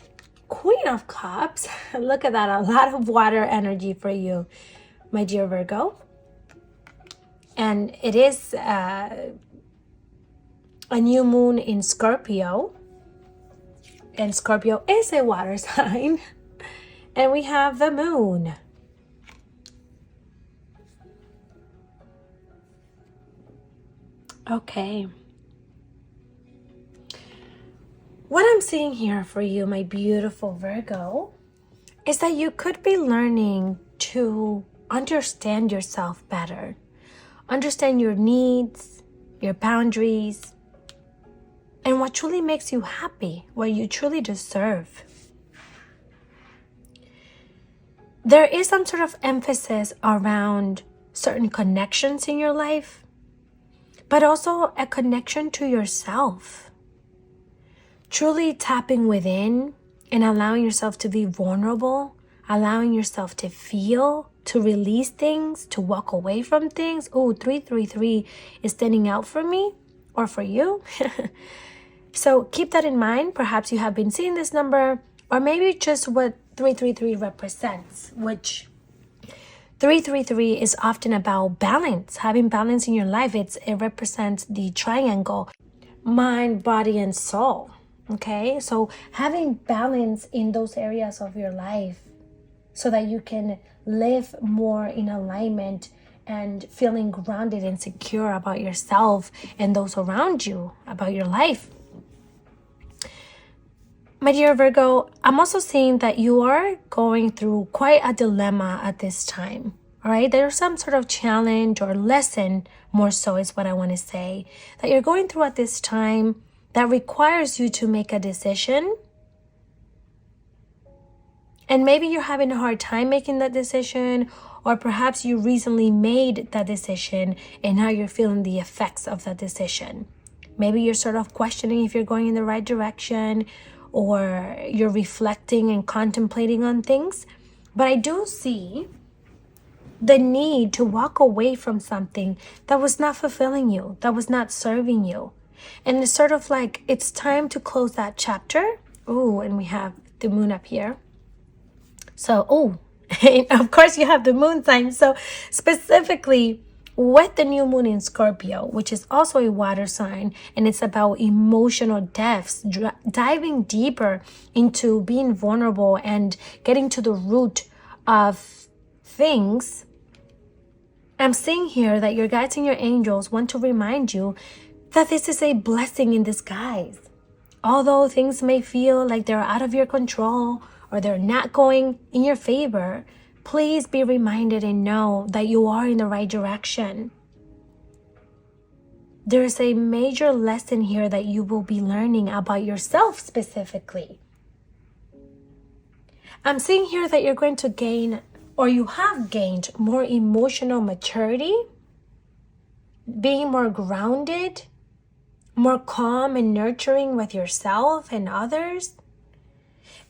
Queen of Cups. Look at that. A lot of water energy for you, my dear Virgo. And it is a new moon in Scorpio. And Scorpio is a water sign. And we have the moon. Okay. What I'm seeing here for you, my beautiful Virgo, is that you could be learning to understand yourself better. Understand your needs, your boundaries, and what truly makes you happy, what you truly deserve. There is some sort of emphasis around certain connections in your life, but also a connection to yourself. Truly tapping within and allowing yourself to be vulnerable, allowing yourself to feel, to release things, to walk away from things. Oh, 333 is standing out for me or for you. So keep that in mind. Perhaps you have been seeing this number, or maybe just what 333 represents, which 333 is often about balance, having balance in your life. It represents the triangle, mind, body, and soul. Okay, so having balance in those areas of your life so that you can live more in alignment and feeling grounded and secure about yourself and those around you, about your life. My dear Virgo, I'm also seeing that you are going through quite a dilemma at this time. All right, there's some sort of challenge or lesson, more so is what I want to say, that you're going through at this time that requires you to make a decision. And maybe you're having a hard time making that decision, or perhaps you recently made that decision and now you're feeling the effects of that decision. Maybe you're sort of questioning if you're going in the right direction, or you're reflecting and contemplating on things. But I do see the need to walk away from something that was not fulfilling you, that was not serving you. And it's sort of like it's time to close that chapter. Oh, and we have the moon up here. So, of course you have the moon sign. So specifically with the new moon in Scorpio, which is also a water sign, and it's about emotional depths, diving deeper into being vulnerable and getting to the root of things. I'm seeing here that your guides and your angels want to remind you that this is a blessing in disguise. Although things may feel like they're out of your control or they're not going in your favor, please be reminded and know that you are in the right direction. There's a major lesson here that you will be learning about yourself specifically. I'm seeing here that you're going to gain, or you have gained, more emotional maturity, being more grounded, more calm and nurturing with yourself and others.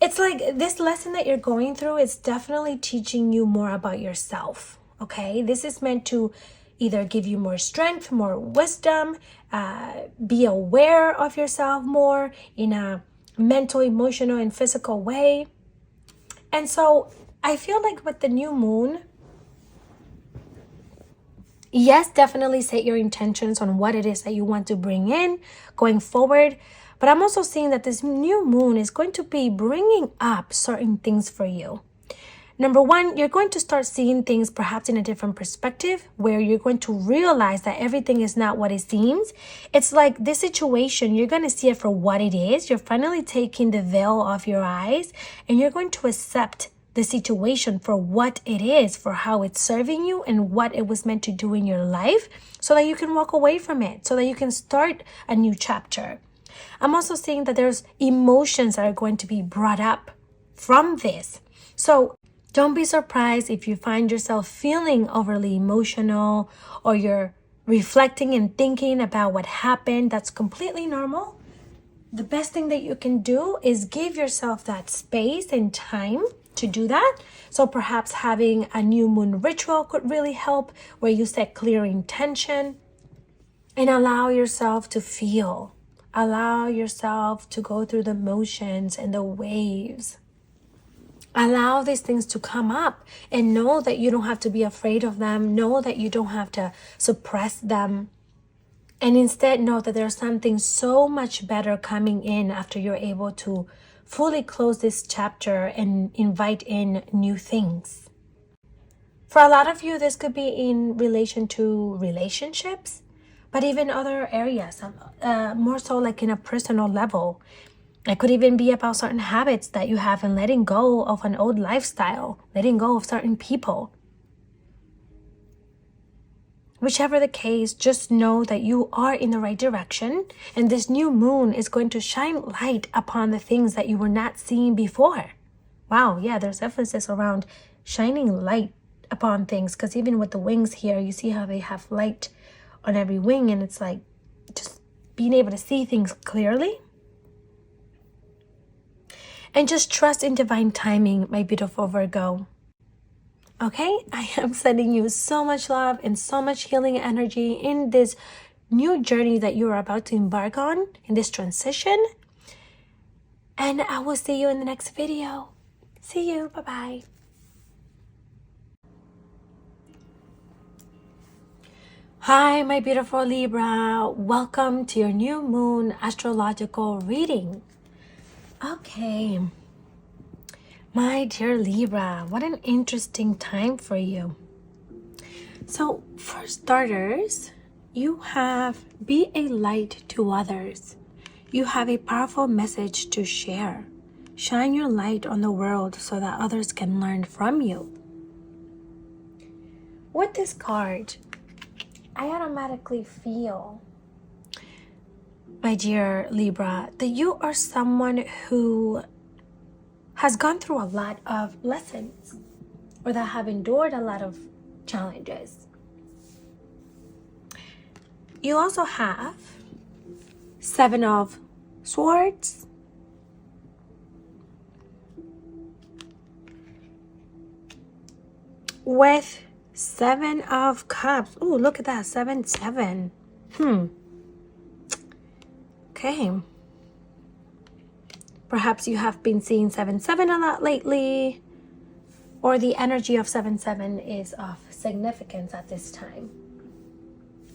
It's like this lesson that you're going through is definitely teaching you more about yourself, okay? This is meant to either give you more strength, more wisdom, be aware of yourself more in a mental, emotional, and physical way. And so I feel like with the new moon, yes, definitely set your intentions on what it is that you want to bring in going forward. But I'm also seeing that this new moon is going to be bringing up certain things for you. Number one, you're going to start seeing things perhaps in a different perspective, where you're going to realize that everything is not what it seems. It's like this situation, you're going to see it for what it is. You're finally taking the veil off your eyes, and you're going to accept the situation for what it is, for how it's serving you and what it was meant to do in your life, so that you can walk away from it, so that you can start a new chapter. I'm also seeing that there's emotions that are going to be brought up from this. So don't be surprised if you find yourself feeling overly emotional, or you're reflecting and thinking about what happened. That's completely normal. The best thing that you can do is give yourself that space and time to do that. So perhaps having a new moon ritual could really help, where you set clear intention and allow yourself to feel. Allow yourself to go through the motions and the waves. Allow these things to come up, and know that you don't have to be afraid of them. Know that you don't have to suppress them. And instead know that there's something so much better coming in after you're able to fully close this chapter and invite in new things. For a lot of you, this could be in relation to relationships, but even other areas, more so like in a personal level. It could even be about certain habits that you have and letting go of an old lifestyle, letting go of certain people. Whichever the case, just know that you are in the right direction, and this new moon is going to shine light upon the things that you were not seeing before. Wow, yeah, there's emphasis around shining light upon things, because even with the wings here, you see how they have light on every wing, and it's like just being able to see things clearly. And just trust in divine timing, my beautiful Virgo. Okay, I am sending you so much love and so much healing energy in this new journey that you are about to embark on, in this transition. And I will see you in the next video. See you. Bye-bye. Hi, my beautiful Libra. Welcome to your new moon astrological reading. Okay. My dear Libra, what an interesting time for you. So, for starters, you have be a light to others. You have a powerful message to share. Shine your light on the world so that others can learn from you. With this card, I automatically feel, my dear Libra, that you are someone who has gone through a lot of lessons, or that have endured a lot of challenges. You also have 7 of Swords, with 7 of Cups. Oh, look at that, 7, 7. Okay. Perhaps you have been seeing 7, 7 a lot lately, or the energy of 7, 7 is of significance at this time,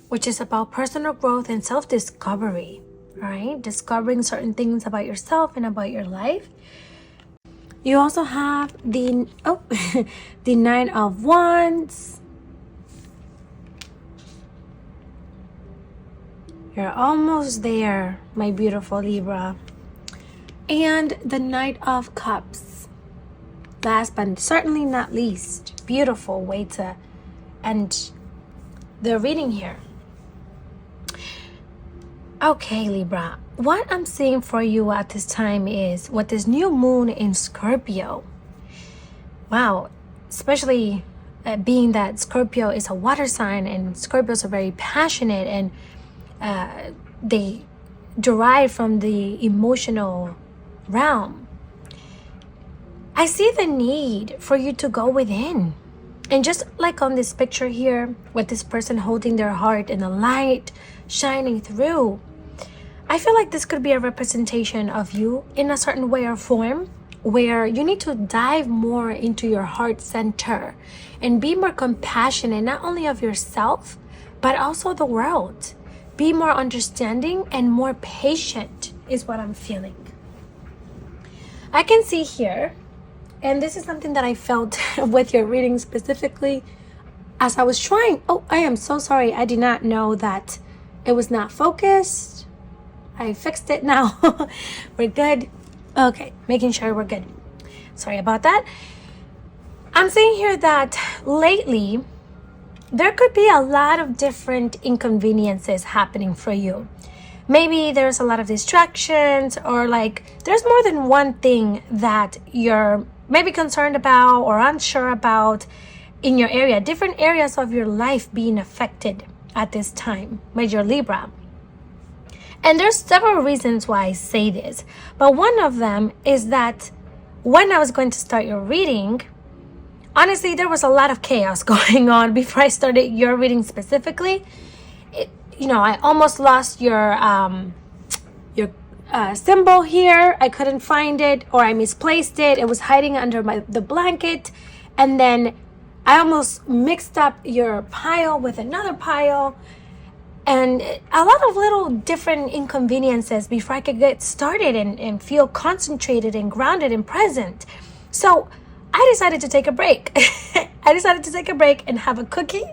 which is about personal growth and self-discovery, right? Discovering certain things about yourself and about your life. You also have the the 9 of Wands. You're almost there, my beautiful Libra. And the Knight of Cups. Last but certainly not least, beautiful way to end the reading here. Okay, Libra, what I'm seeing for you at this time is with this new moon in Scorpio. Wow, especially being that Scorpio is a water sign, and Scorpios are very passionate, and they derive from the emotional realm. I see the need for you to go within, and just like on this picture here with this person holding their heart and the light shining through, I feel like this could be a representation of you in a certain way or form, where you need to dive more into your heart center and be more compassionate, not only of yourself but also the world. Be more understanding and more patient is what I'm feeling. I can see here, and this is something that I felt with your reading specifically as I was trying. Oh, I am so sorry. I did not know that it was not focused. I fixed it now. We're good. Okay, making sure we're good. Sorry about that. I'm seeing here that lately there could be a lot of different inconveniences happening for you. Maybe there's a lot of distractions, or like there's more than one thing that you're maybe concerned about or unsure about in your area. Different areas of your life being affected at this time, Major Libra. And there's several reasons why I say this, but one of them is that when I was going to start your reading, honestly, there was a lot of chaos going on before I started your reading specifically. I almost lost your symbol here. I couldn't find it, or I misplaced it. It was hiding under the blanket, and then I almost mixed up your pile with another pile, and a lot of little different inconveniences before I could get started and feel concentrated and grounded and present. So I decided to take a break. I decided to take a break and have a cookie.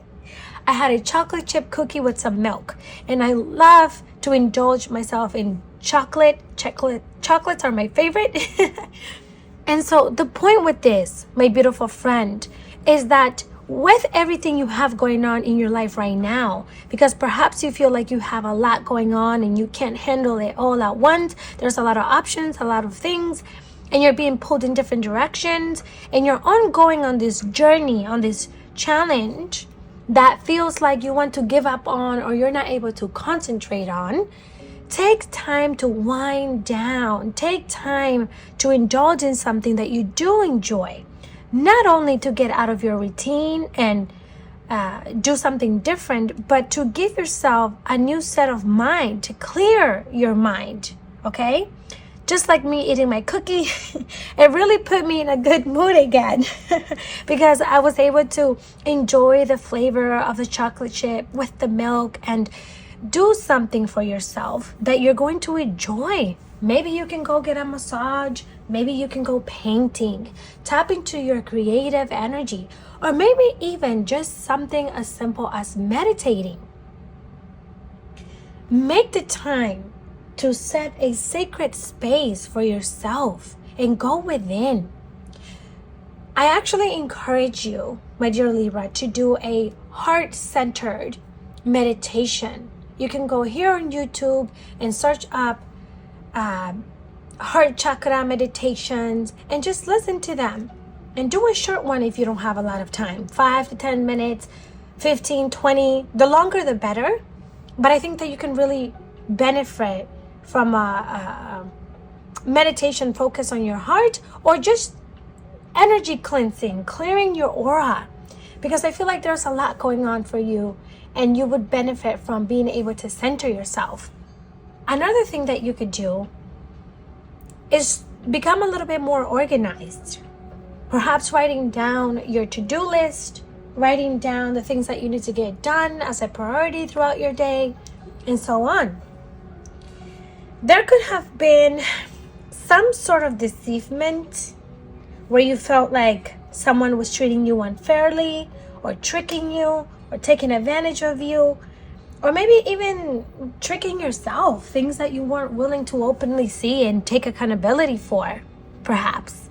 I had a chocolate chip cookie with some milk, and I love to indulge myself in Chocolates are my favorite. And so the point with this, my beautiful friend, is that with everything you have going on in your life right now, because perhaps you feel like you have a lot going on and you can't handle it all at once. There's a lot of options, a lot of things, and you're being pulled in different directions, and you're ongoing on this journey, on this challenge that feels like you want to give up on or you're not able to concentrate on. Take time to wind down. Take time to indulge in something that you do enjoy. Not only to get out of your routine and do something different, but to give yourself a new set of mind, to clear your mind, okay? Just like me eating my cookie, it really put me in a good mood again because I was able to enjoy the flavor of the chocolate chip with the milk and do something for yourself that you're going to enjoy. Maybe you can go get a massage. Maybe you can go painting. Tap into your creative energy. Or maybe even just something as simple as meditating. Make the time to set a sacred space for yourself and go within. I actually encourage you, my dear Libra, to do a heart-centered meditation. You can go here on YouTube and search up heart chakra meditations and just listen to them. And do a short one if you don't have a lot of time. 5 to 10 minutes, 15, 20. The longer the better. But I think that you can really benefit from a meditation focus on your heart, or just energy cleansing, clearing your aura. Because I feel like there's a lot going on for you and you would benefit from being able to center yourself. Another thing that you could do is become a little bit more organized. Perhaps writing down your to-do list, writing down the things that you need to get done as a priority throughout your day, and so on. There could have been some sort of deceivement where you felt like someone was treating you unfairly or tricking you or taking advantage of you, or maybe even tricking yourself, things that you weren't willing to openly see and take accountability for, perhaps.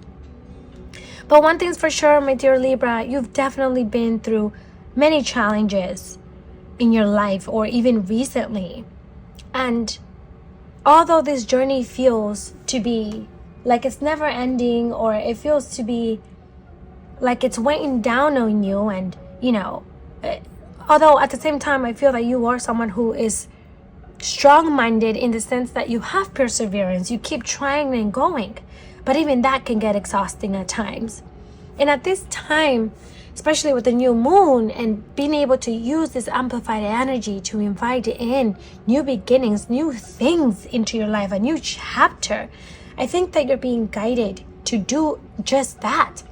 But one thing's for sure, my dear Libra, you've definitely been through many challenges in your life or even recently. And although this journey feels to be like it's never ending, or it feels to be like it's weighing down on you, and although at the same time I feel that you are someone who is strong-minded in the sense that you have perseverance, you keep trying and going, but even that can get exhausting at times. And at this time, especially with the new moon and being able to use this amplified energy to invite in new beginnings, new things into your life, a new chapter, I think that you're being guided to do just that.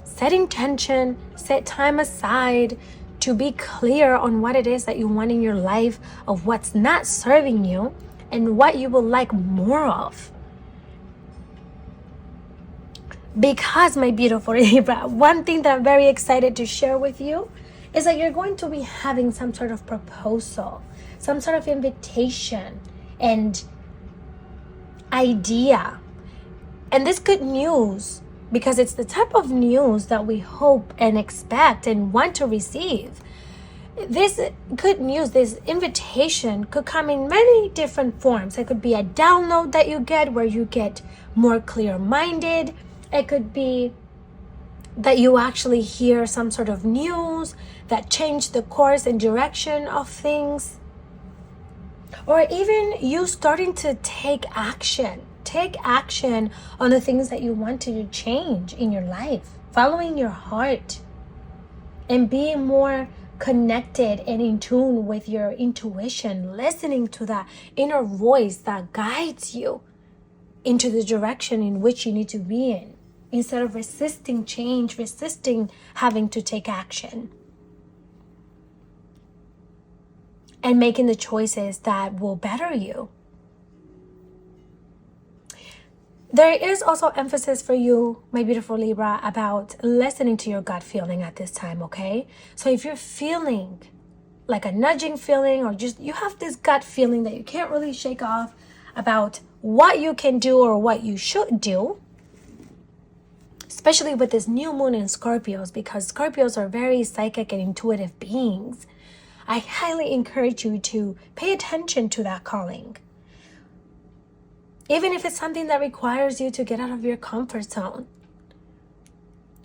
Set intention, set time aside to be clear on what it is that you want in your life, of what's not serving you and what you would like more of. Because, my beautiful Libra, one thing that I'm very excited to share with you is that you're going to be having some sort of proposal, some sort of invitation and idea. And this good news, because it's the type of news that we hope and expect and want to receive. This good news, this invitation could come in many different forms. It could be a download that you get where you get more clear-minded. It could be that you actually hear some sort of news that changed the course and direction of things. Or even you starting to take action. Take action on the things that you want to change in your life. Following your heart. And being more connected and in tune with your intuition. Listening to that inner voice that guides you into the direction in which you need to be in. Instead of resisting change, resisting having to take action. And making the choices that will better you. There is also emphasis for you, my beautiful Libra, about listening to your gut feeling at this time, okay? So if you're feeling like a nudging feeling, or just you have this gut feeling that you can't really shake off about what you can do or what you should do, especially with this new moon in Scorpios, because Scorpios are very psychic and intuitive beings. I highly encourage you to pay attention to that calling. Even if it's something that requires you to get out of your comfort zone.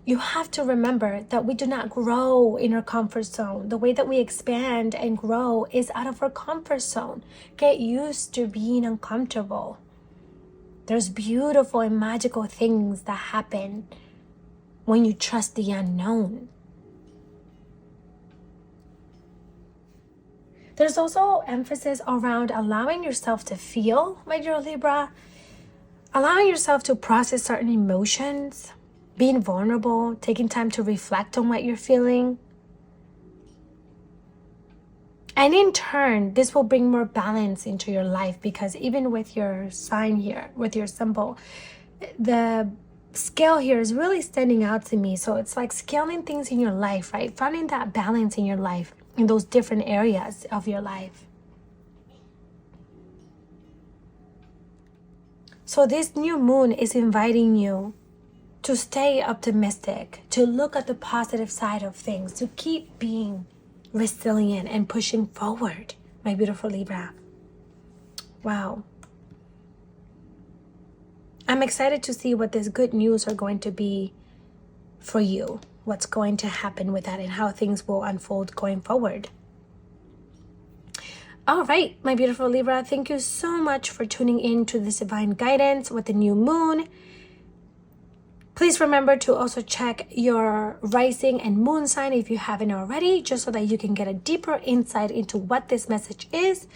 You have to remember that we do not grow in our comfort zone. The way that we expand and grow is out of our comfort zone. Get used to being uncomfortable. There's beautiful and magical things that happen when you trust the unknown. There's also emphasis around allowing yourself to feel, my dear Libra. Allowing yourself to process certain emotions. Being vulnerable. Taking time to reflect on what you're feeling. And in turn, this will bring more balance into your life, because even with your sign here, with your symbol, the scale here is really standing out to me. So it's like scaling things in your life, right? Finding that balance in your life, in those different areas of your life. So this new moon is inviting you to stay optimistic, to look at the positive side of things, to keep being resilient and pushing forward, my beautiful Libra. Wow. I'm excited to see what this good news are going to be for you, what's going to happen with that, and how things will unfold going forward. All right, my beautiful Libra, thank you so much for tuning in to this divine guidance with the new moon. Please remember to also check your rising and moon sign if you haven't already, just so that you can get a deeper insight into what this message is.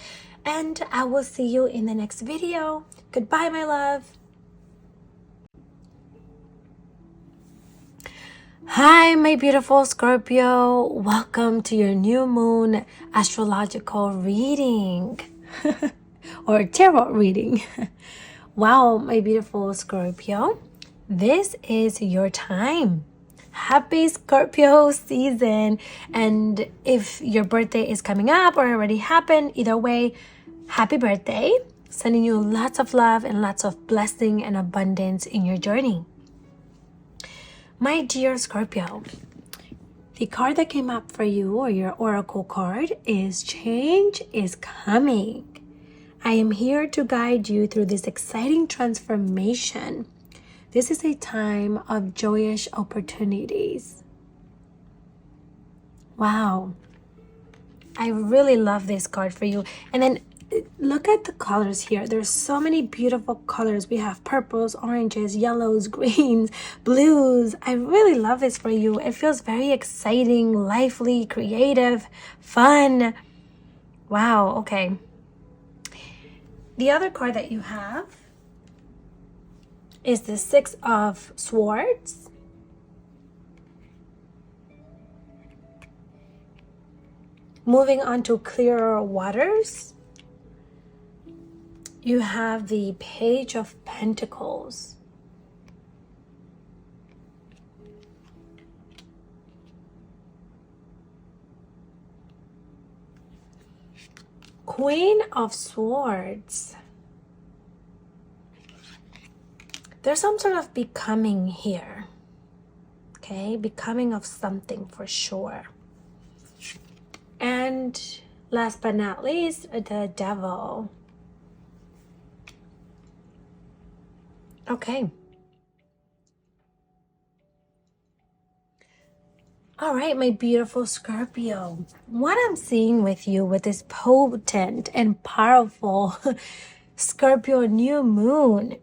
And I will see you in the next video. Goodbye, my love. Hi, my beautiful Scorpio. Welcome to your new moon astrological reading or tarot reading. Wow, my beautiful Scorpio. This is your time. Happy Scorpio season. And if your birthday is coming up or already happened, either way, happy birthday. Sending you lots of love and lots of blessing and abundance in your journey. My dear Scorpio, the card that came up for you, or your oracle card, is Change is Coming. I am here to guide you through this exciting transformation. This is a time of joyous opportunities. Wow. I really love this card for you. And then look at the colors here. There's so many beautiful colors. We have purples, oranges, yellows, greens, blues. I really love this for you. It feels very exciting, lively, creative, fun. Wow, okay. The other card that you have is the Six of Swords. Moving on to clearer waters, you have the Page of Pentacles. Queen of Swords. There's some sort of becoming here. Okay, becoming of something for sure. And last but not least, the Devil. Okay. All right, my beautiful Scorpio. What I'm seeing with you with this potent and powerful Scorpio new moon.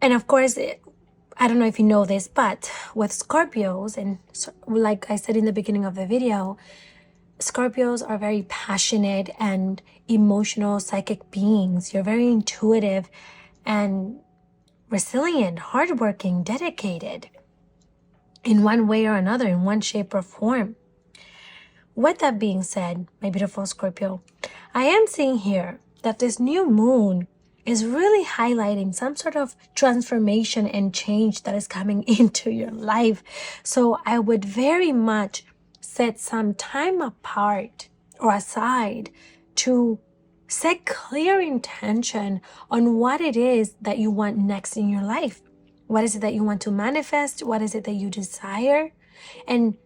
And of course, I don't know if you know this, but with Scorpios, and like I said in the beginning of the video, Scorpios are very passionate and emotional, psychic beings. You're very intuitive and resilient, hardworking, dedicated in one way or another, in one shape or form. With that being said, my beautiful Scorpio, I am seeing here that this new moon is really highlighting some sort of transformation and change that is coming into your life. So I would very much set some time apart or aside to Set clear intention on what it is that you want next in your life. What is it that you want to manifest? What is it that you desire? And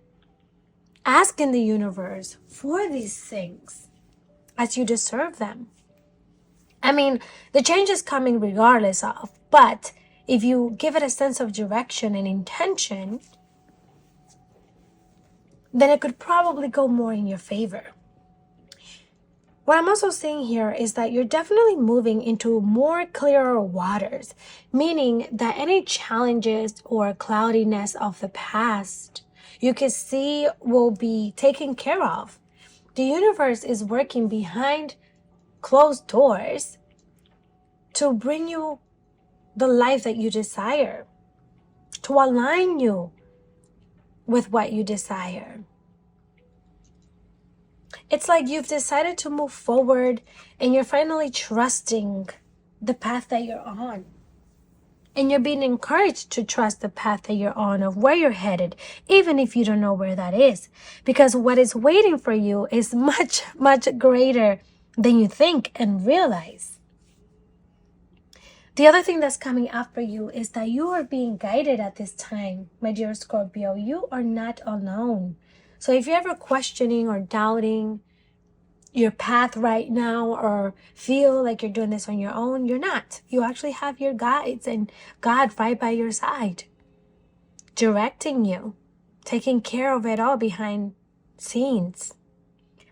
ask in the universe for these things as you deserve them. I mean, the change is coming regardless of, but if you give it a sense of direction and intention, then it could probably go more in your favor. What I'm also seeing here is that you're definitely moving into more clearer waters, meaning that any challenges or cloudiness of the past you can see will be taken care of. The universe is working behind closed doors to bring you the life that you desire, to align you with what you desire. It's like you've decided to move forward and you're finally trusting the path that you're on. And you're being encouraged to trust the path that you're on, of where you're headed, even if you don't know where that is. Because what is waiting for you is much, much greater than you think and realize. The other thing that's coming up for you is that you are being guided at this time, my dear Scorpio. You are not alone. So if you're ever questioning or doubting your path right now, or feel like you're doing this on your own, you're not. You actually have your guides and God right by your side, directing you, taking care of it all behind scenes.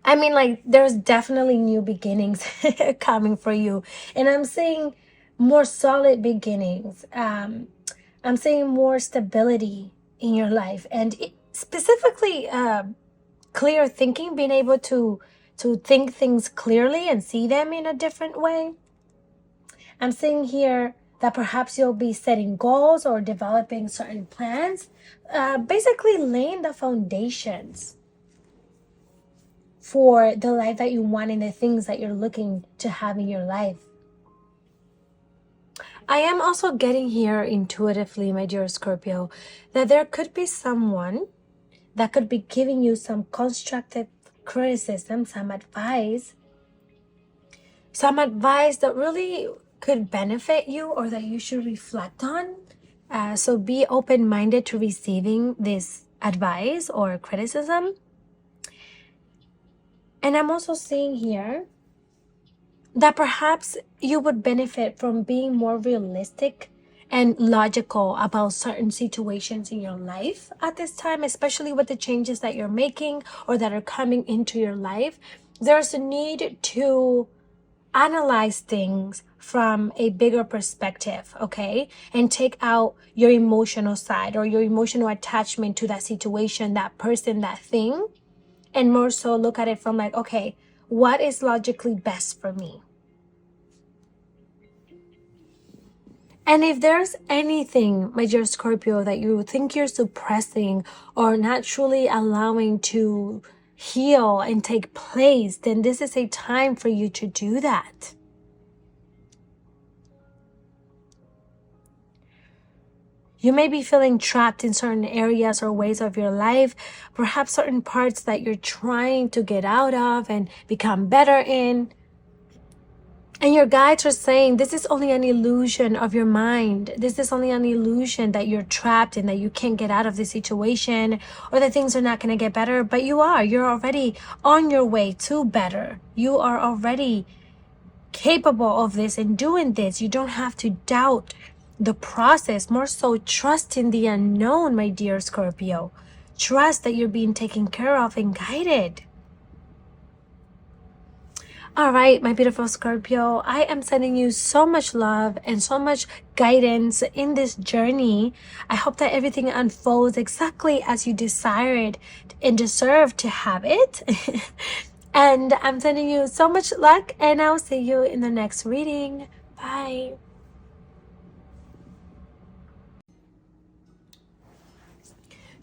I mean, like, there's definitely new beginnings coming for you. And I'm seeing more solid beginnings. I'm seeing more stability in your life. And specifically, clear thinking, being able to think things clearly and see them in a different way. I'm seeing here that perhaps you'll be setting goals or developing certain plans, basically laying the foundations for the life that you want and the things that you're looking to have in your life. I am also getting here intuitively, my dear Scorpio, that there could be someone that could be giving you some constructive criticism, some advice that really could benefit you or that you should reflect on. So be open-minded to receiving this advice or criticism. And I'm also seeing here that perhaps you would benefit from being more realistic and logical about certain situations in your life at this time, especially with the changes that you're making or that are coming into your life. There's a need to analyze things from a bigger perspective, okay? And take out your emotional side or your emotional attachment to that situation, that person, that thing, and more so look at it from like, okay, what is logically best for me? And if there's anything, my dear Scorpio, that you think you're suppressing or not truly allowing to heal and take place, then this is a time for you to do that. You may be feeling trapped in certain areas or ways of your life, perhaps certain parts that you're trying to get out of and become better in. And your guides are saying this is only an illusion of your mind. This is only an illusion that you're trapped in, that you can't get out of this situation or that things are not going to get better. But you are. You're already on your way to better. You are already capable of this and doing this. You don't have to doubt the process. More so, trust in the unknown, my dear Scorpio. Trust that you're being taken care of and guided. All right, my beautiful Scorpio, I am sending you so much love and so much guidance in this journey. I hope that everything unfolds exactly as you desired and deserve to have it. And I'm sending you so much luck, and I'll see you in the next reading. Bye.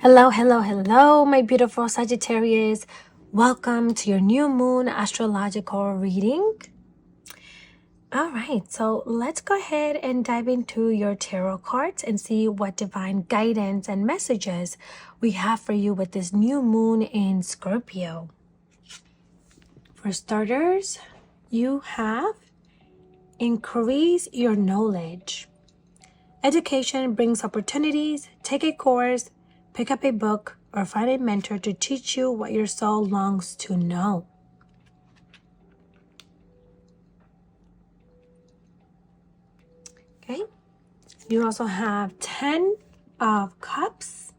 Hello, my beautiful Sagittarius. Welcome to your new moon astrological reading. All right, so let's go ahead and dive into your tarot cards and see what divine guidance and messages we have for you with this new moon in Scorpio. For starters, you have increase your knowledge. Education brings opportunities. Take a course, pick up a book, or find a mentor to teach you what your soul longs to know. Okay? You also have 10 of Cups.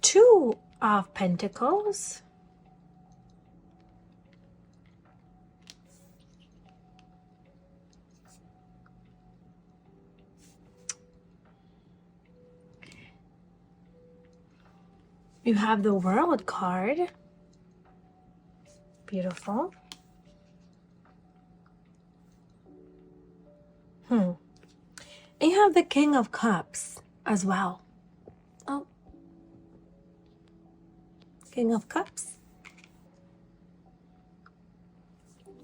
Two of Pentacles. You have the World card. Beautiful. And you have the King of Cups as well. Oh. King of Cups.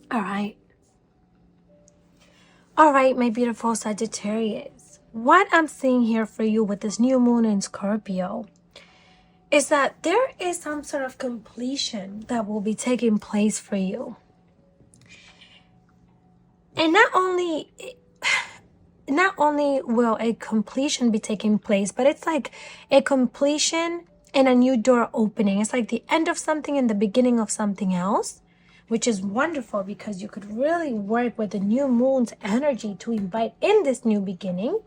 All right. All right, my beautiful Sagittarius. What I'm seeing here for you with this new moon in Scorpio is that there is some sort of completion that will be taking place for you. And not only will a completion be taking place, but it's like a completion and a new door opening. It's like the end of something and the beginning of something else, which is wonderful because you could really work with the new moon's energy to invite in this new beginning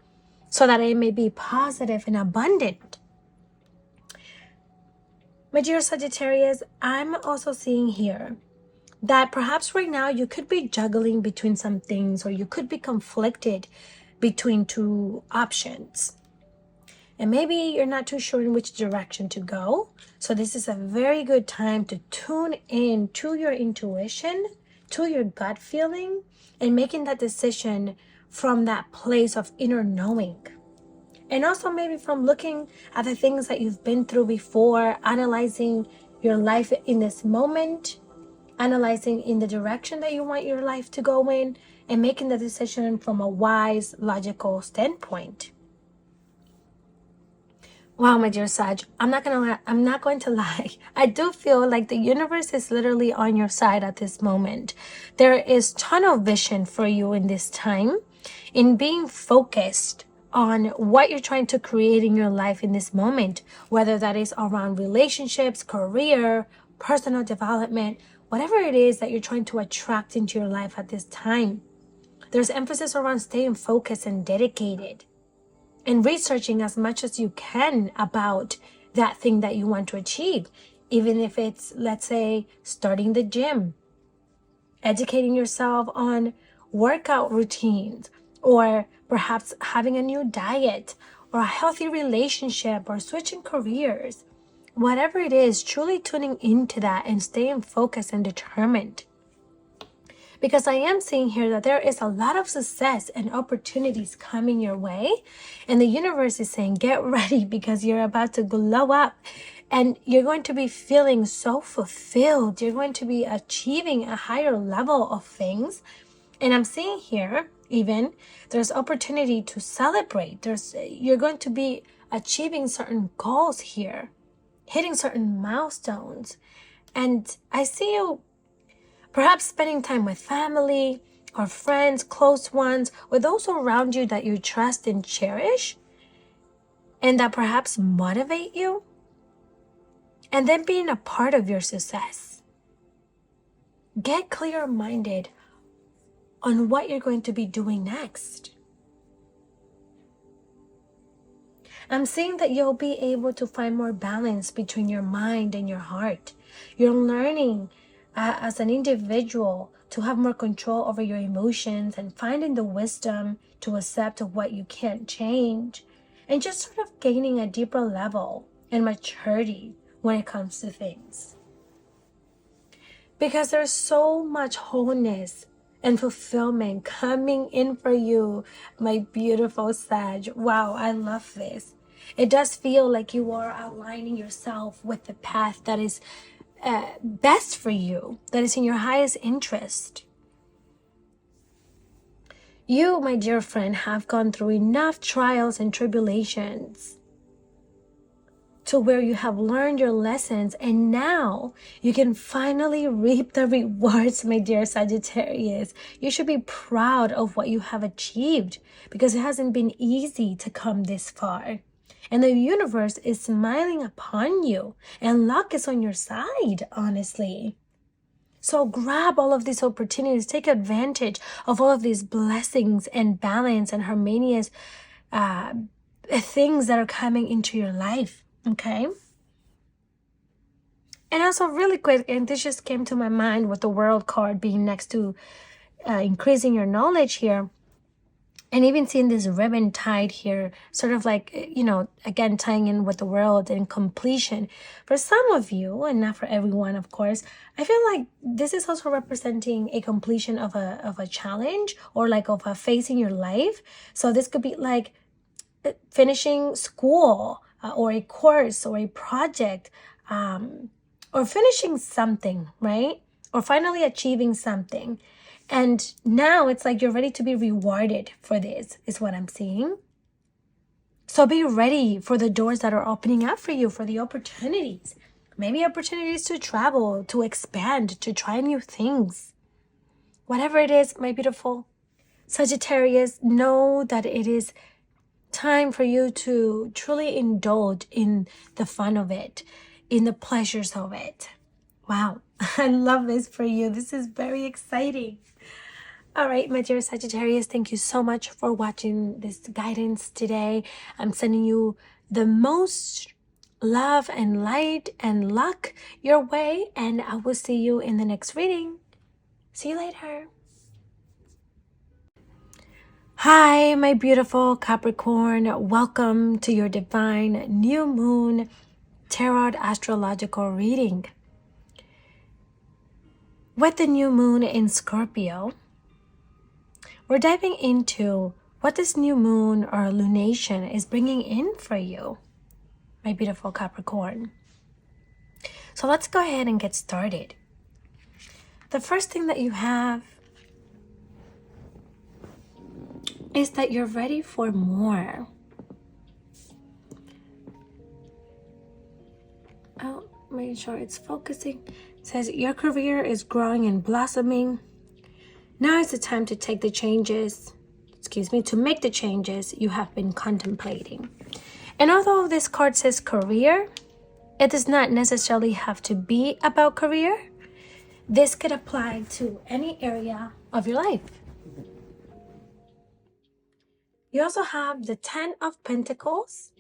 so that it may be positive and abundant. My dear Sagittarius, I'm also seeing here that perhaps right now you could be juggling between some things, or you could be conflicted between two options. And maybe you're not too sure in which direction to go. So this is a very good time to tune in to your intuition, to your gut feeling, and making that decision from that place of inner knowing. And also maybe from looking at the things that you've been through before, analyzing your life in this moment, analyzing in the direction that you want your life to go in, and making the decision from a wise, logical standpoint. Wow, my dear Sag, I'm not going to lie. I do feel like the universe is literally on your side at this moment. There is tunnel vision for you in this time, in being focused on what you're trying to create in your life in this moment, whether that is around relationships, career, personal development, whatever it is that you're trying to attract into your life at this time. There's emphasis around staying focused and dedicated, and researching as much as you can about that thing that you want to achieve. Even if it's, let's say, starting the gym, educating yourself on workout routines, or perhaps having a new diet, or a healthy relationship, or switching careers. Whatever it is, truly tuning into that and staying focused and determined. Because I am seeing here that there is a lot of success and opportunities coming your way. And the universe is saying, get ready, because you're about to glow up. And you're going to be feeling so fulfilled. You're going to be achieving a higher level of things. And I'm seeing here, even, there's opportunity to celebrate. You're going to be achieving certain goals here, hitting certain milestones. And I see you perhaps spending time with family or friends, close ones, or those around you that you trust and cherish, and that perhaps motivate you, and then being a part of your success. Get clear-minded on what you're going to be doing next. I'm seeing that you'll be able to find more balance between your mind and your heart. You're learning as an individual to have more control over your emotions, and finding the wisdom to accept what you can't change, and just sort of gaining a deeper level and maturity when it comes to things. Because there's so much wholeness and fulfillment coming in for you, my beautiful Sag. Wow, I love this. It does feel like you are aligning yourself with the path that is best for you, that is in your highest interest. You, my dear friend, have gone through enough trials and tribulations to where you have learned your lessons, and now you can finally reap the rewards, my dear Sagittarius. You should be proud of what you have achieved, because it hasn't been easy to come this far. And the universe is smiling upon you, and luck is on your side, honestly. So grab all of these opportunities, take advantage of all of these blessings and balance and harmonious things that are coming into your life, okay? And also really quick, and this just came to my mind with the World card being next to increasing your knowledge here. And even seeing this ribbon tied here, sort of like, you know, again, tying in with the world and completion. For some of you, and not for everyone, of course, I feel like this is also representing a completion of a challenge, or like of a phase in your life. So this could be like finishing school or a course or a project, or finishing something, right? Or finally achieving something. And now it's like you're ready to be rewarded for this, is what I'm seeing. So be ready for the doors that are opening up for you, for the opportunities. Maybe opportunities to travel, to expand, to try new things. Whatever it is, my beautiful Sagittarius, know that it is time for you to truly indulge in the fun of it, in the pleasures of it. Wow, I love this for you. This is very exciting. All right, my dear Sagittarius, thank you so much for watching this guidance today. I'm sending you the most love and light and luck your way, and I will see you in the next reading. See you later. Hi, my beautiful Capricorn. Welcome to your divine new moon tarot astrological reading. With the new moon in Scorpio, we're diving into what this new moon or lunation is bringing in for you, my beautiful Capricorn. So let's go ahead and get started. The first thing that you have is that you're ready for more. Oh, make sure it's focusing. It says your career is growing and blossoming. Now is the time to take the changes, to make the changes you have been contemplating. And although this card says career, it does not necessarily have to be about career. This could apply to any area of your life. You also have the 10 of Pentacles,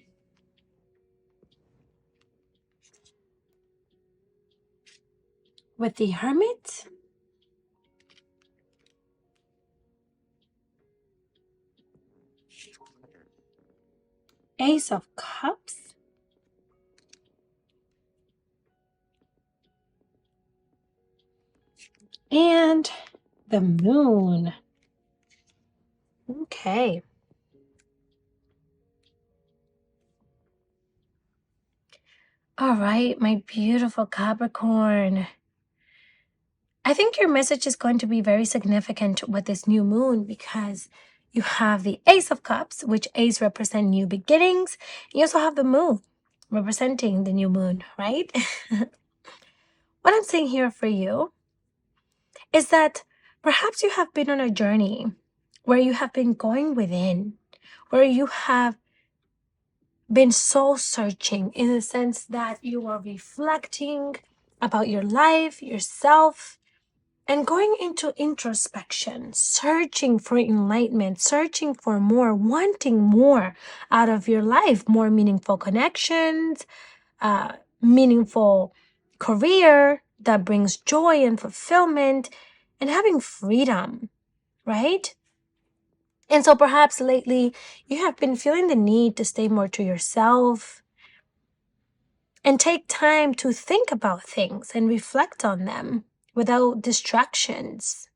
with the Hermit, Ace of Cups, and the Moon. Okay. All right, my beautiful Capricorn. I think your message is going to be very significant with this new moon, because you have the Ace of Cups, which Ace represent new beginnings. You also have the Moon representing the new moon, right? What I'm saying here for you is that perhaps you have been on a journey where you have been going within, where you have been soul searching, in the sense that you are reflecting about your life, yourself, and going into introspection, searching for enlightenment, searching for more, wanting more out of your life, more meaningful connections, meaningful career that brings joy and fulfillment, and having freedom, right? And so perhaps lately you have been feeling the need to stay more to yourself and take time to think about things and reflect on them without distractions.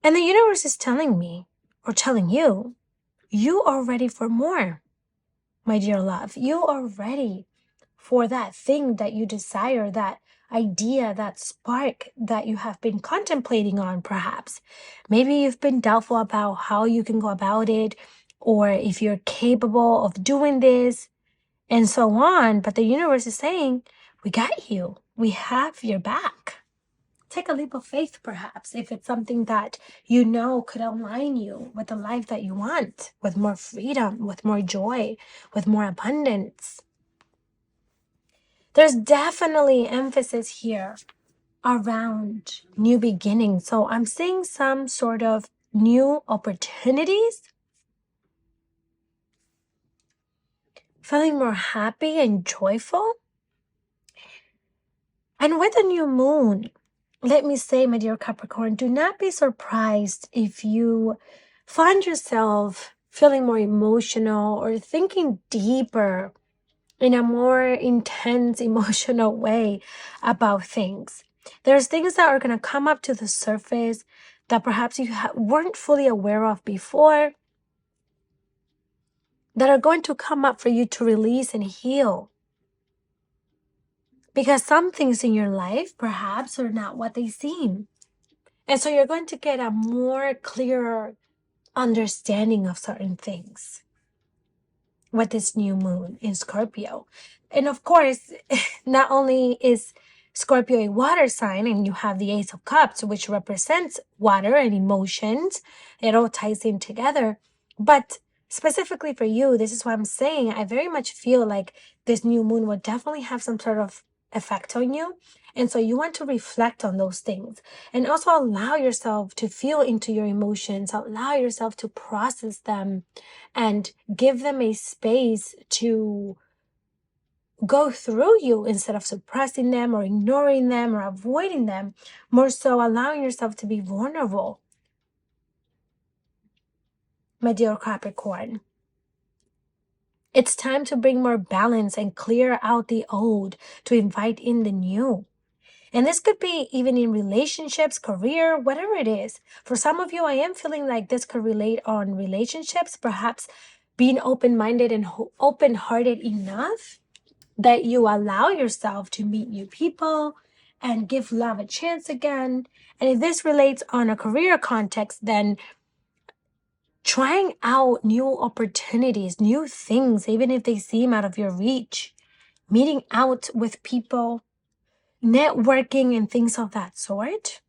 And the universe is telling me, or telling you, you are ready for more, my dear love. You are ready for that thing that you desire, that idea, that spark that you have been contemplating on, perhaps. Maybe you've been doubtful about how you can go about it, or if you're capable of doing this. and so on. But the universe is saying, we got you. We have your back. Take a leap of faith, perhaps, if it's something that you know could align you with the life that you want, with more freedom, with more joy, with more abundance. There's definitely emphasis here around new beginnings. So I'm seeing some sort of new opportunities, feeling more happy and joyful. And with a new moon, let me say, my dear Capricorn, do not be surprised if you find yourself feeling more emotional or thinking deeper in a more intense emotional way about things. There's things that are going to come up to the surface that perhaps you weren't fully aware of before, that are going to come up for you to release and heal. Because some things in your life perhaps are not what they seem. And so you're going to get a more clearer understanding of certain things with this new moon in Scorpio. And of course, not only is Scorpio a water sign, and you have the Ace of Cups, which represents water and emotions, it all ties in together. But specifically for you, this is what I'm saying. I very much feel like this new moon will definitely have some sort of effect on you. And so you want to reflect on those things and also allow yourself to feel into your emotions, allow yourself to process them and give them a space to go through you instead of suppressing them or ignoring them or avoiding them. More so allowing yourself to be vulnerable, my dear Capricorn. It's time to bring more balance and clear out the old to invite in the new. And this could be even in relationships, career, whatever it is. For some of you, I am feeling like this could relate on relationships, perhaps being open-minded and open-hearted enough that you allow yourself to meet new people and give love a chance again. And if this relates on a career context, then trying out new opportunities, new things, even if they seem out of your reach, meeting out with people, networking and things of that sort.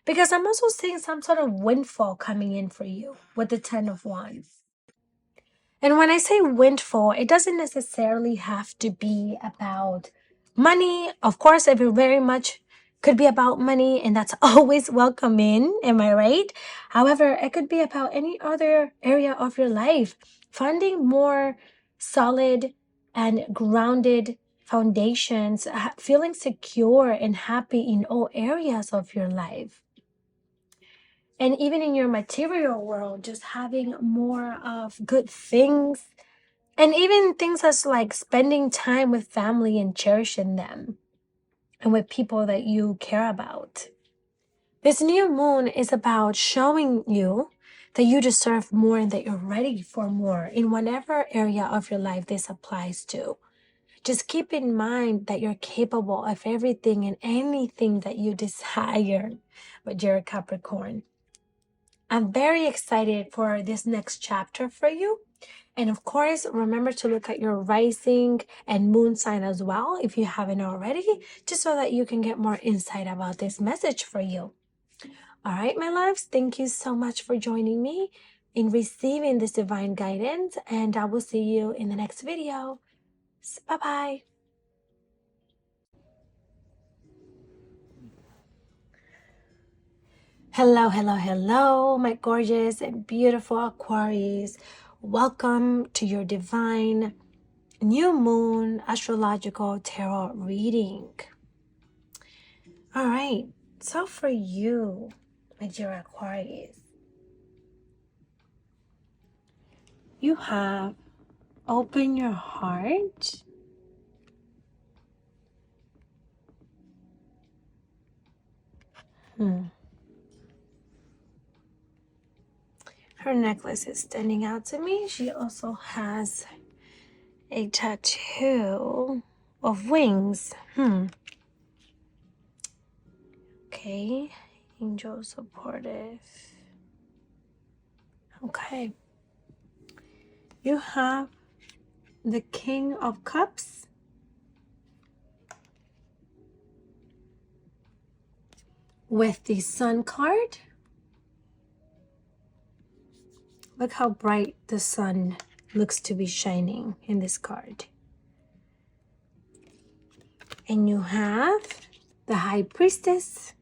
Because I'm also seeing some sort of windfall coming in for you with the 10 of Wands. And when I say windfall, it doesn't necessarily have to be about money. Of course, it very much could be about money, and that's always welcome in, am I right? However, it could be about any other area of your life, finding more solid and grounded foundations, feeling secure and happy in all areas of your life. And even in your material world, just having more of good things. And even things as like spending time with family and cherishing them. And with people that you care about. This new moon is about showing you that you deserve more and that you're ready for more in whatever area of your life this applies to. Just keep in mind that you're capable of everything and anything that you desire, but you're a Capricorn. I'm very excited for this next chapter for you. And of course, remember to look at your rising and moon sign as well, if you haven't already, just so that you can get more insight about this message for you. All right, my loves, thank you so much for joining me in receiving this divine guidance, and I will see you in the next video. Bye-bye. Hello, hello, hello, my gorgeous and beautiful Aquarius. Welcome to your divine new moon astrological tarot reading. All right, so for you, my dear Aquarius, you have open your heart. Her necklace is standing out to me. She also has a tattoo of wings. Okay, angel supportive. Okay. you have the King of Cups. With the Sun card. Look how bright the sun looks to be shining in this card. And you have the High Priestess.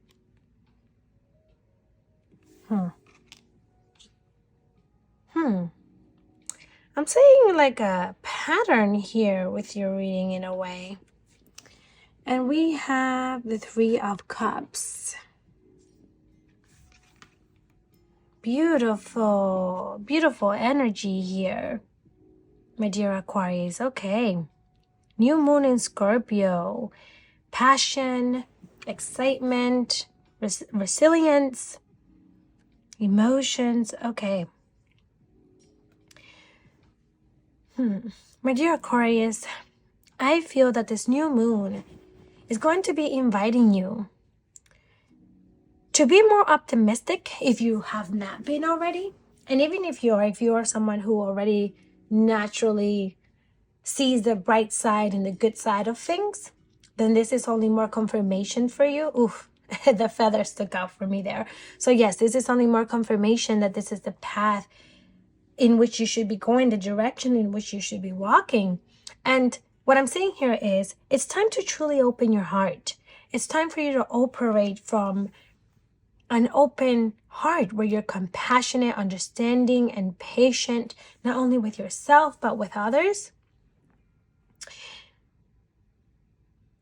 I'm seeing like a pattern here with your reading in a way. And we have the Three of Cups. Beautiful, beautiful energy here, my dear Aquarius. Okay. New moon in Scorpio. Passion, excitement, resilience, emotions. Okay. My dear Aquarius, I feel that this new moon is going to be inviting you to be more optimistic if you have not been already. And even if you are someone who already naturally sees the bright side and the good side of things, then this is only more confirmation for you. Oof, the feathers stuck out for me there. So yes, this is only more confirmation that this is the path in which you should be going, the direction in which you should be walking. And what I'm saying here is, it's time to truly open your heart. It's time for you to operate from an open heart where you're compassionate, understanding, and patient, not only with yourself, but with others.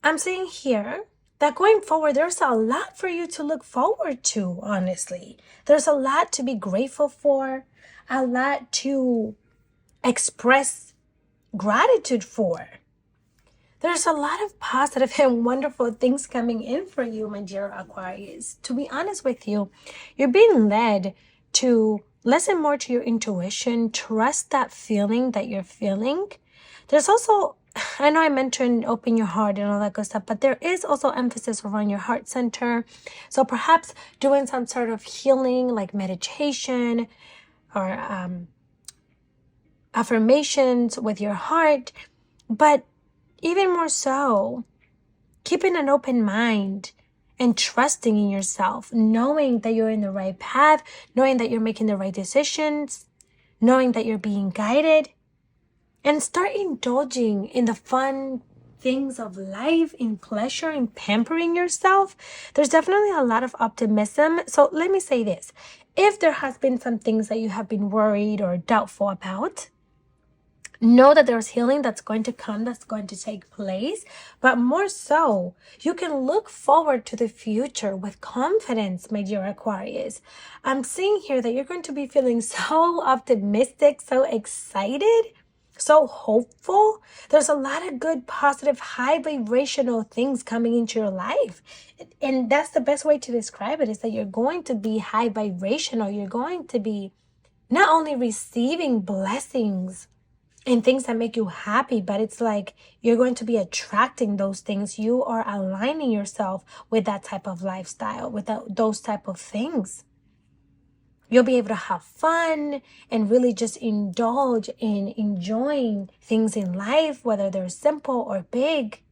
I'm saying here that going forward, there's a lot for you to look forward to, honestly. There's a lot to be grateful for, a lot to express gratitude for. There's a lot of positive and wonderful things coming in for you, my dear Aquarius. To be honest with you, you're being led to listen more to your intuition, trust that feeling that you're feeling. There's also, I know I mentioned open your heart and all that good stuff, but there is also emphasis around your heart center. So perhaps doing some sort of healing like meditation or affirmations with your heart, but even more so, keeping an open mind and trusting in yourself, knowing that you're in the right path, knowing that you're making the right decisions, knowing that you're being guided, and start indulging in the fun things of life, in pleasure, in pampering yourself. There's definitely a lot of optimism. So let me say this. If there has been some things that you have been worried or doubtful about, know that there's healing that's going to come, that's going to take place. But more so, you can look forward to the future with confidence, my dear Aquarius. I'm seeing here that you're going to be feeling so optimistic, so excited, so hopeful. There's a lot of good, positive, high vibrational things coming into your life. And that's the best way to describe it, is that you're going to be high vibrational. You're going to be not only receiving blessings and things that make you happy, but it's like you're going to be attracting those things. You are aligning yourself with that type of lifestyle, with those type of things. You'll be able to have fun and really just indulge in enjoying things in life, whether they're simple or big.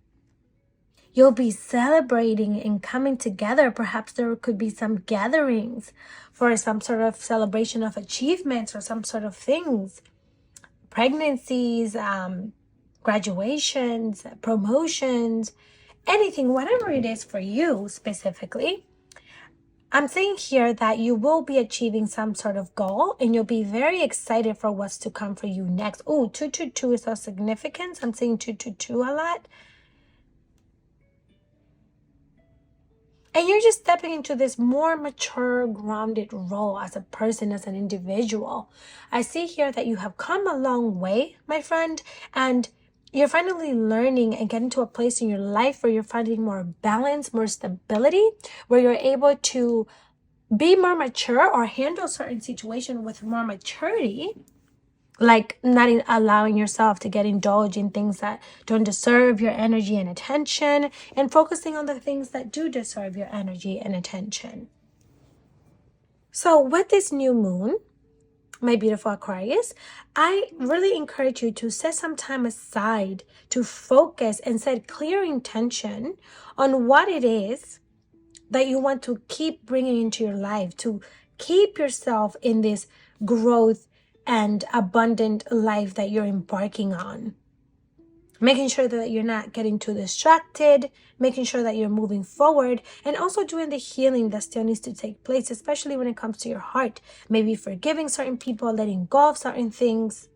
You'll be celebrating and coming together. Perhaps there could be some gatherings for some sort of celebration of achievements or some sort of things. Pregnancies, graduations, promotions, anything, whatever it is for you specifically. I'm saying here that you will be achieving some sort of goal and you'll be very excited for what's to come for you next. Oh, 222 is so significant. I'm saying 222 a lot. And you're just stepping into this more mature, grounded role as a person, as an individual. I see here that you have come a long way, my friend, and you're finally learning and getting to a place in your life where you're finding more balance, more stability, where you're able to be more mature or handle certain situations with more maturity. Like not allowing yourself to get indulged in things that don't deserve your energy and attention, and focusing on the things that do deserve your energy and attention. So with this new moon, my beautiful Aquarius, I really encourage you to set some time aside to focus and set clear intention on what it is that you want to keep bringing into your life, to keep yourself in this growth and abundant life that you're embarking on. Making sure that you're not getting too distracted, making sure that you're moving forward, and also doing the healing that still needs to take place, especially when it comes to your heart. Maybe forgiving certain people, letting go of certain things,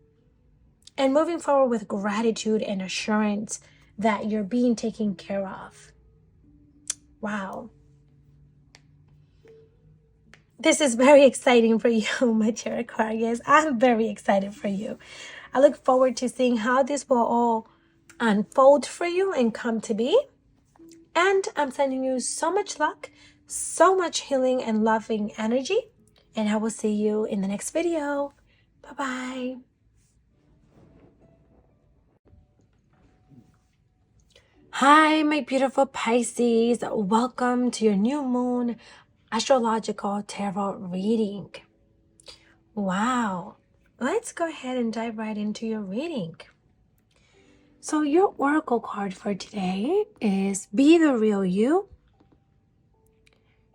and moving forward with gratitude and assurance that you're being taken care of. Wow. This is very exciting for you, my dear Aquarius. I'm very excited for you. I look forward to seeing how this will all unfold for you and come to be. And I'm sending you so much luck, so much healing and loving energy. And I will see you in the next video. Bye-bye. Hi, my beautiful Pisces. Welcome to your new moon astrological tarot reading. Wow. Let's go ahead and dive right into your reading. So your oracle card for today is Be the Real You.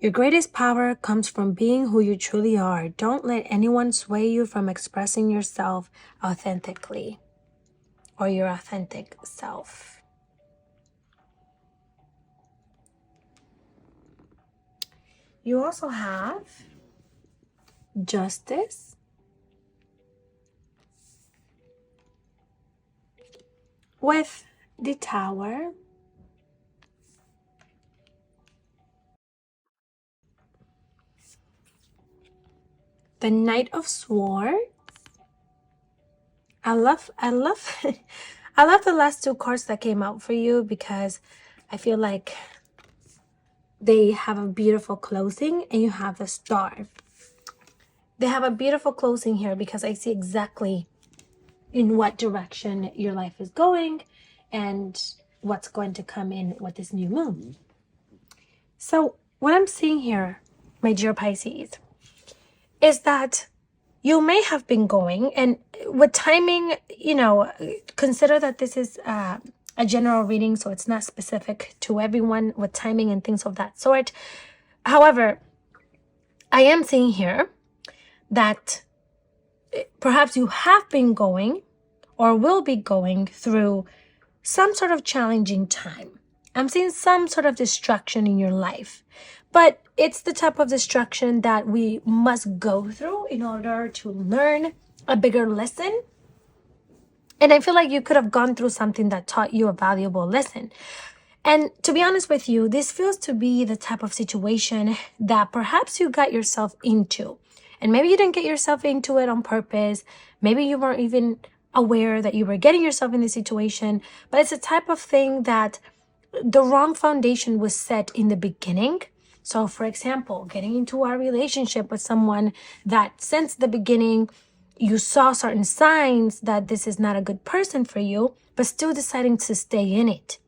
Your greatest power comes from being who you truly are. Don't let anyone sway you from expressing yourself authentically or your authentic self. You also have Justice, with the Tower, the Knight of Swords. I love I love the last two cards that came out for you because I feel like they have a beautiful closing, and you have the Star. They have a beautiful closing here because I see exactly in what direction your life is going and what's going to come in with this new moon. So what I'm seeing here, my dear Pisces, is that you may have been going, and with timing, consider that this is a general reading, so it's not specific to everyone with timing and things of that sort. However, I am seeing here that perhaps you have been going or will be going through some sort of challenging time. I'm seeing some sort of distraction in your life, but it's the type of distraction that we must go through in order to learn a bigger lesson. And I feel like you could have gone through something that taught you a valuable lesson. And to be honest with you, this feels to be the type of situation that perhaps you got yourself into. And maybe you didn't get yourself into it on purpose. Maybe you weren't even aware that you were getting yourself in this situation. But it's a type of thing that the wrong foundation was set in the beginning. So for example, getting into a relationship with someone that since the beginning, you saw certain signs that this is not a good person for you, but still deciding to stay in it.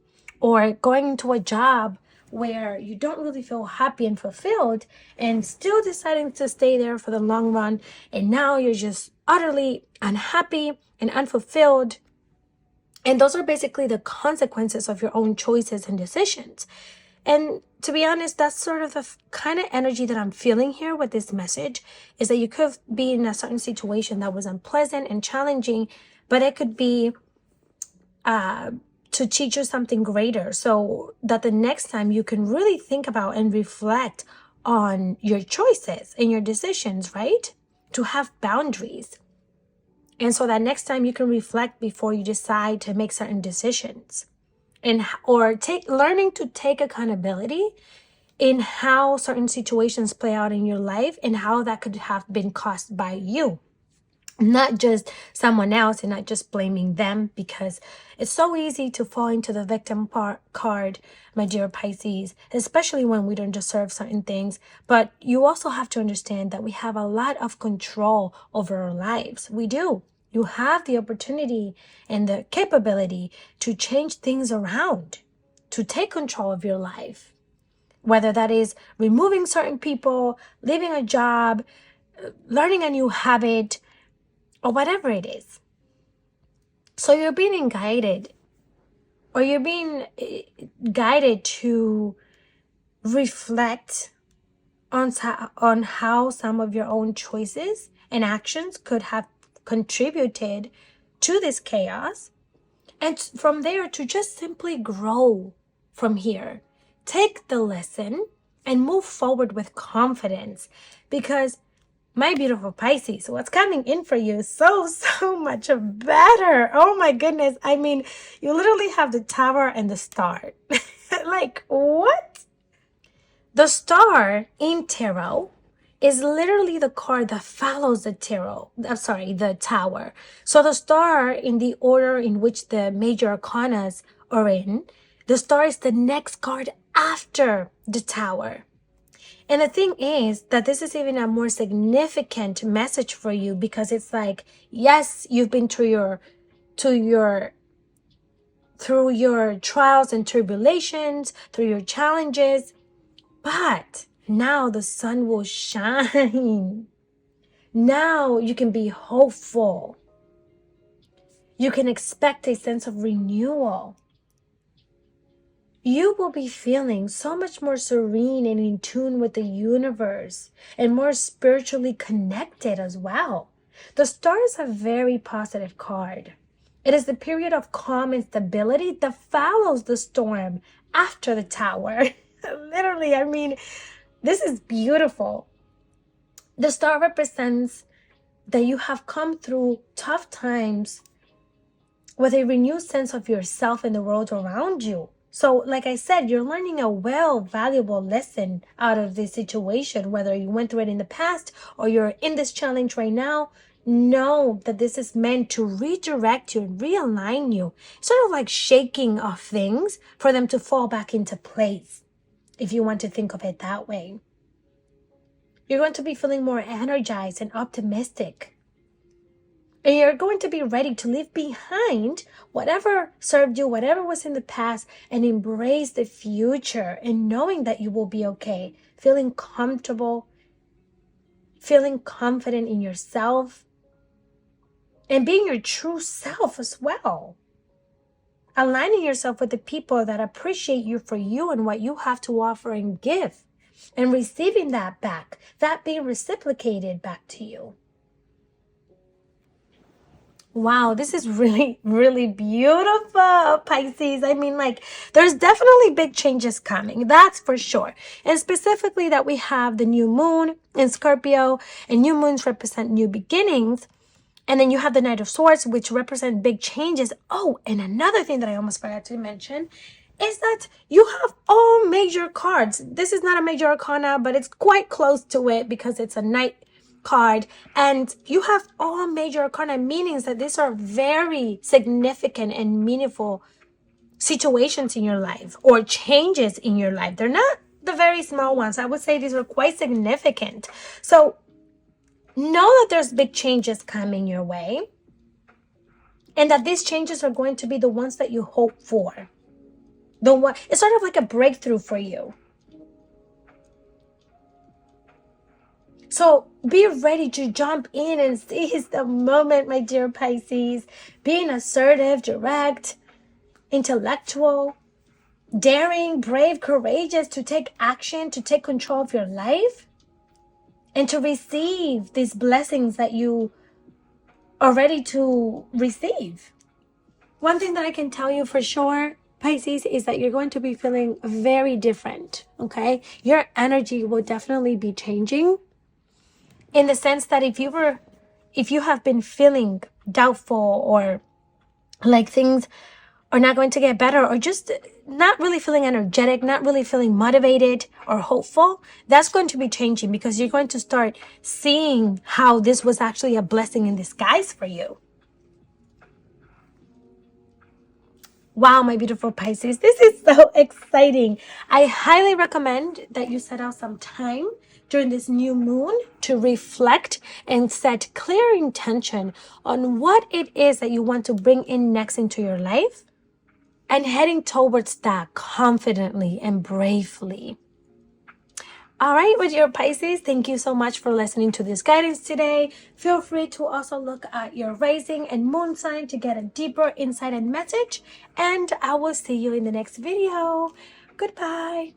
Or going into a job where you don't really feel happy and fulfilled and still deciding to stay there for the long run. And now you're just utterly unhappy and unfulfilled. And those are basically the consequences of your own choices and decisions. And to be honest, that's sort of the kind of energy that I'm feeling here with this message, is that you could be in a certain situation that was unpleasant and challenging, but it could be to teach you something greater, so that the next time you can really think about and reflect on your choices and your decisions, right? To have boundaries. And so that next time you can reflect before you decide to make certain decisions. Or learning to take accountability in how certain situations play out in your life and how that could have been caused by you. Not just someone else, and not just blaming them, because it's so easy to fall into the victim card, my dear Pisces, especially when we don't deserve certain things. But you also have to understand that we have a lot of control over our lives. We do. You have the opportunity and the capability to change things around, to take control of your life. Whether that is removing certain people, leaving a job, learning a new habit, or whatever it is. So you're being guided, or you're being guided to reflect on how some of your own choices and actions could have contributed to this chaos. And from there, to just simply grow from here. Take the lesson and move forward with confidence. Because, my beautiful Pisces, what's coming in for you is so much better. Oh my goodness. I mean, you literally have the Tower and the Star. Like, what? The Star in tarot is literally the card that follows the the Tower. So the Star, in the order in which the major arcanas are in, the Star is the next card after the Tower. And the thing is that this is even a more significant message for you, because it's like, yes, you've been through your trials and tribulations, through your challenges, but now the sun will shine. Now you can be hopeful. You can expect a sense of renewal. You will be feeling so much more serene and in tune with the universe, and more spiritually connected as well. The Star is a very positive card. It is the period of calm and stability that follows the storm after the Tower. Literally, I mean, this is beautiful. The Star represents that you have come through tough times with a renewed sense of yourself and the world around you. So, like I said, you're learning a valuable lesson out of this situation, whether you went through it in the past or you're in this challenge right now. Know that this is meant to redirect you and realign you, sort of like shaking of things for them to fall back into place, if you want to think of it that way. You're going to be feeling more energized and optimistic. And you're going to be ready to leave behind whatever served you, whatever was in the past, and embrace the future, and knowing that you will be okay, feeling comfortable, feeling confident in yourself, and being your true self as well. Aligning yourself with the people that appreciate you for you and what you have to offer and give, and receiving that back, that being reciprocated back to you. Wow, this is really, really beautiful, Pisces. I mean, like, there's definitely big changes coming. That's for sure. And specifically that we have the new moon in Scorpio, and new moons represent new beginnings. And then you have the Knight of Swords, which represent big changes. Oh, and another thing that I almost forgot to mention is that you have all major cards. This is not a major arcana, but it's quite close to it because it's a Knight card, and you have all major arcana, meanings that these are very significant and meaningful situations in your life, or changes in your life. They're not the very small ones. I would say these are quite significant. So know that there's big changes coming your way, and that these changes are going to be the ones that you hope for. It's sort of like a breakthrough for you. So be ready to jump in and seize the moment, my dear Pisces. Being assertive, direct, intellectual, daring, brave, courageous, to take action, to take control of your life, and to receive these blessings that you are ready to receive. One thing that I can tell you for sure, Pisces, is that you're going to be feeling very different, okay? Your energy will definitely be changing, in the sense that if you have been feeling doubtful, or like things are not going to get better, or just not really feeling energetic, not really feeling motivated or hopeful, that's going to be changing, because you're going to start seeing how this was actually a blessing in disguise for you. Wow, my beautiful Pisces, this is so exciting. I highly recommend that you set out some time during this new moon to reflect and set clear intention on what it is that you want to bring in next into your life, and heading towards that confidently and bravely. All right, with your Pisces, thank you so much for listening to this guidance today. Feel free to also look at your rising and moon sign to get a deeper insight and message. And I will see you in the next video. Goodbye.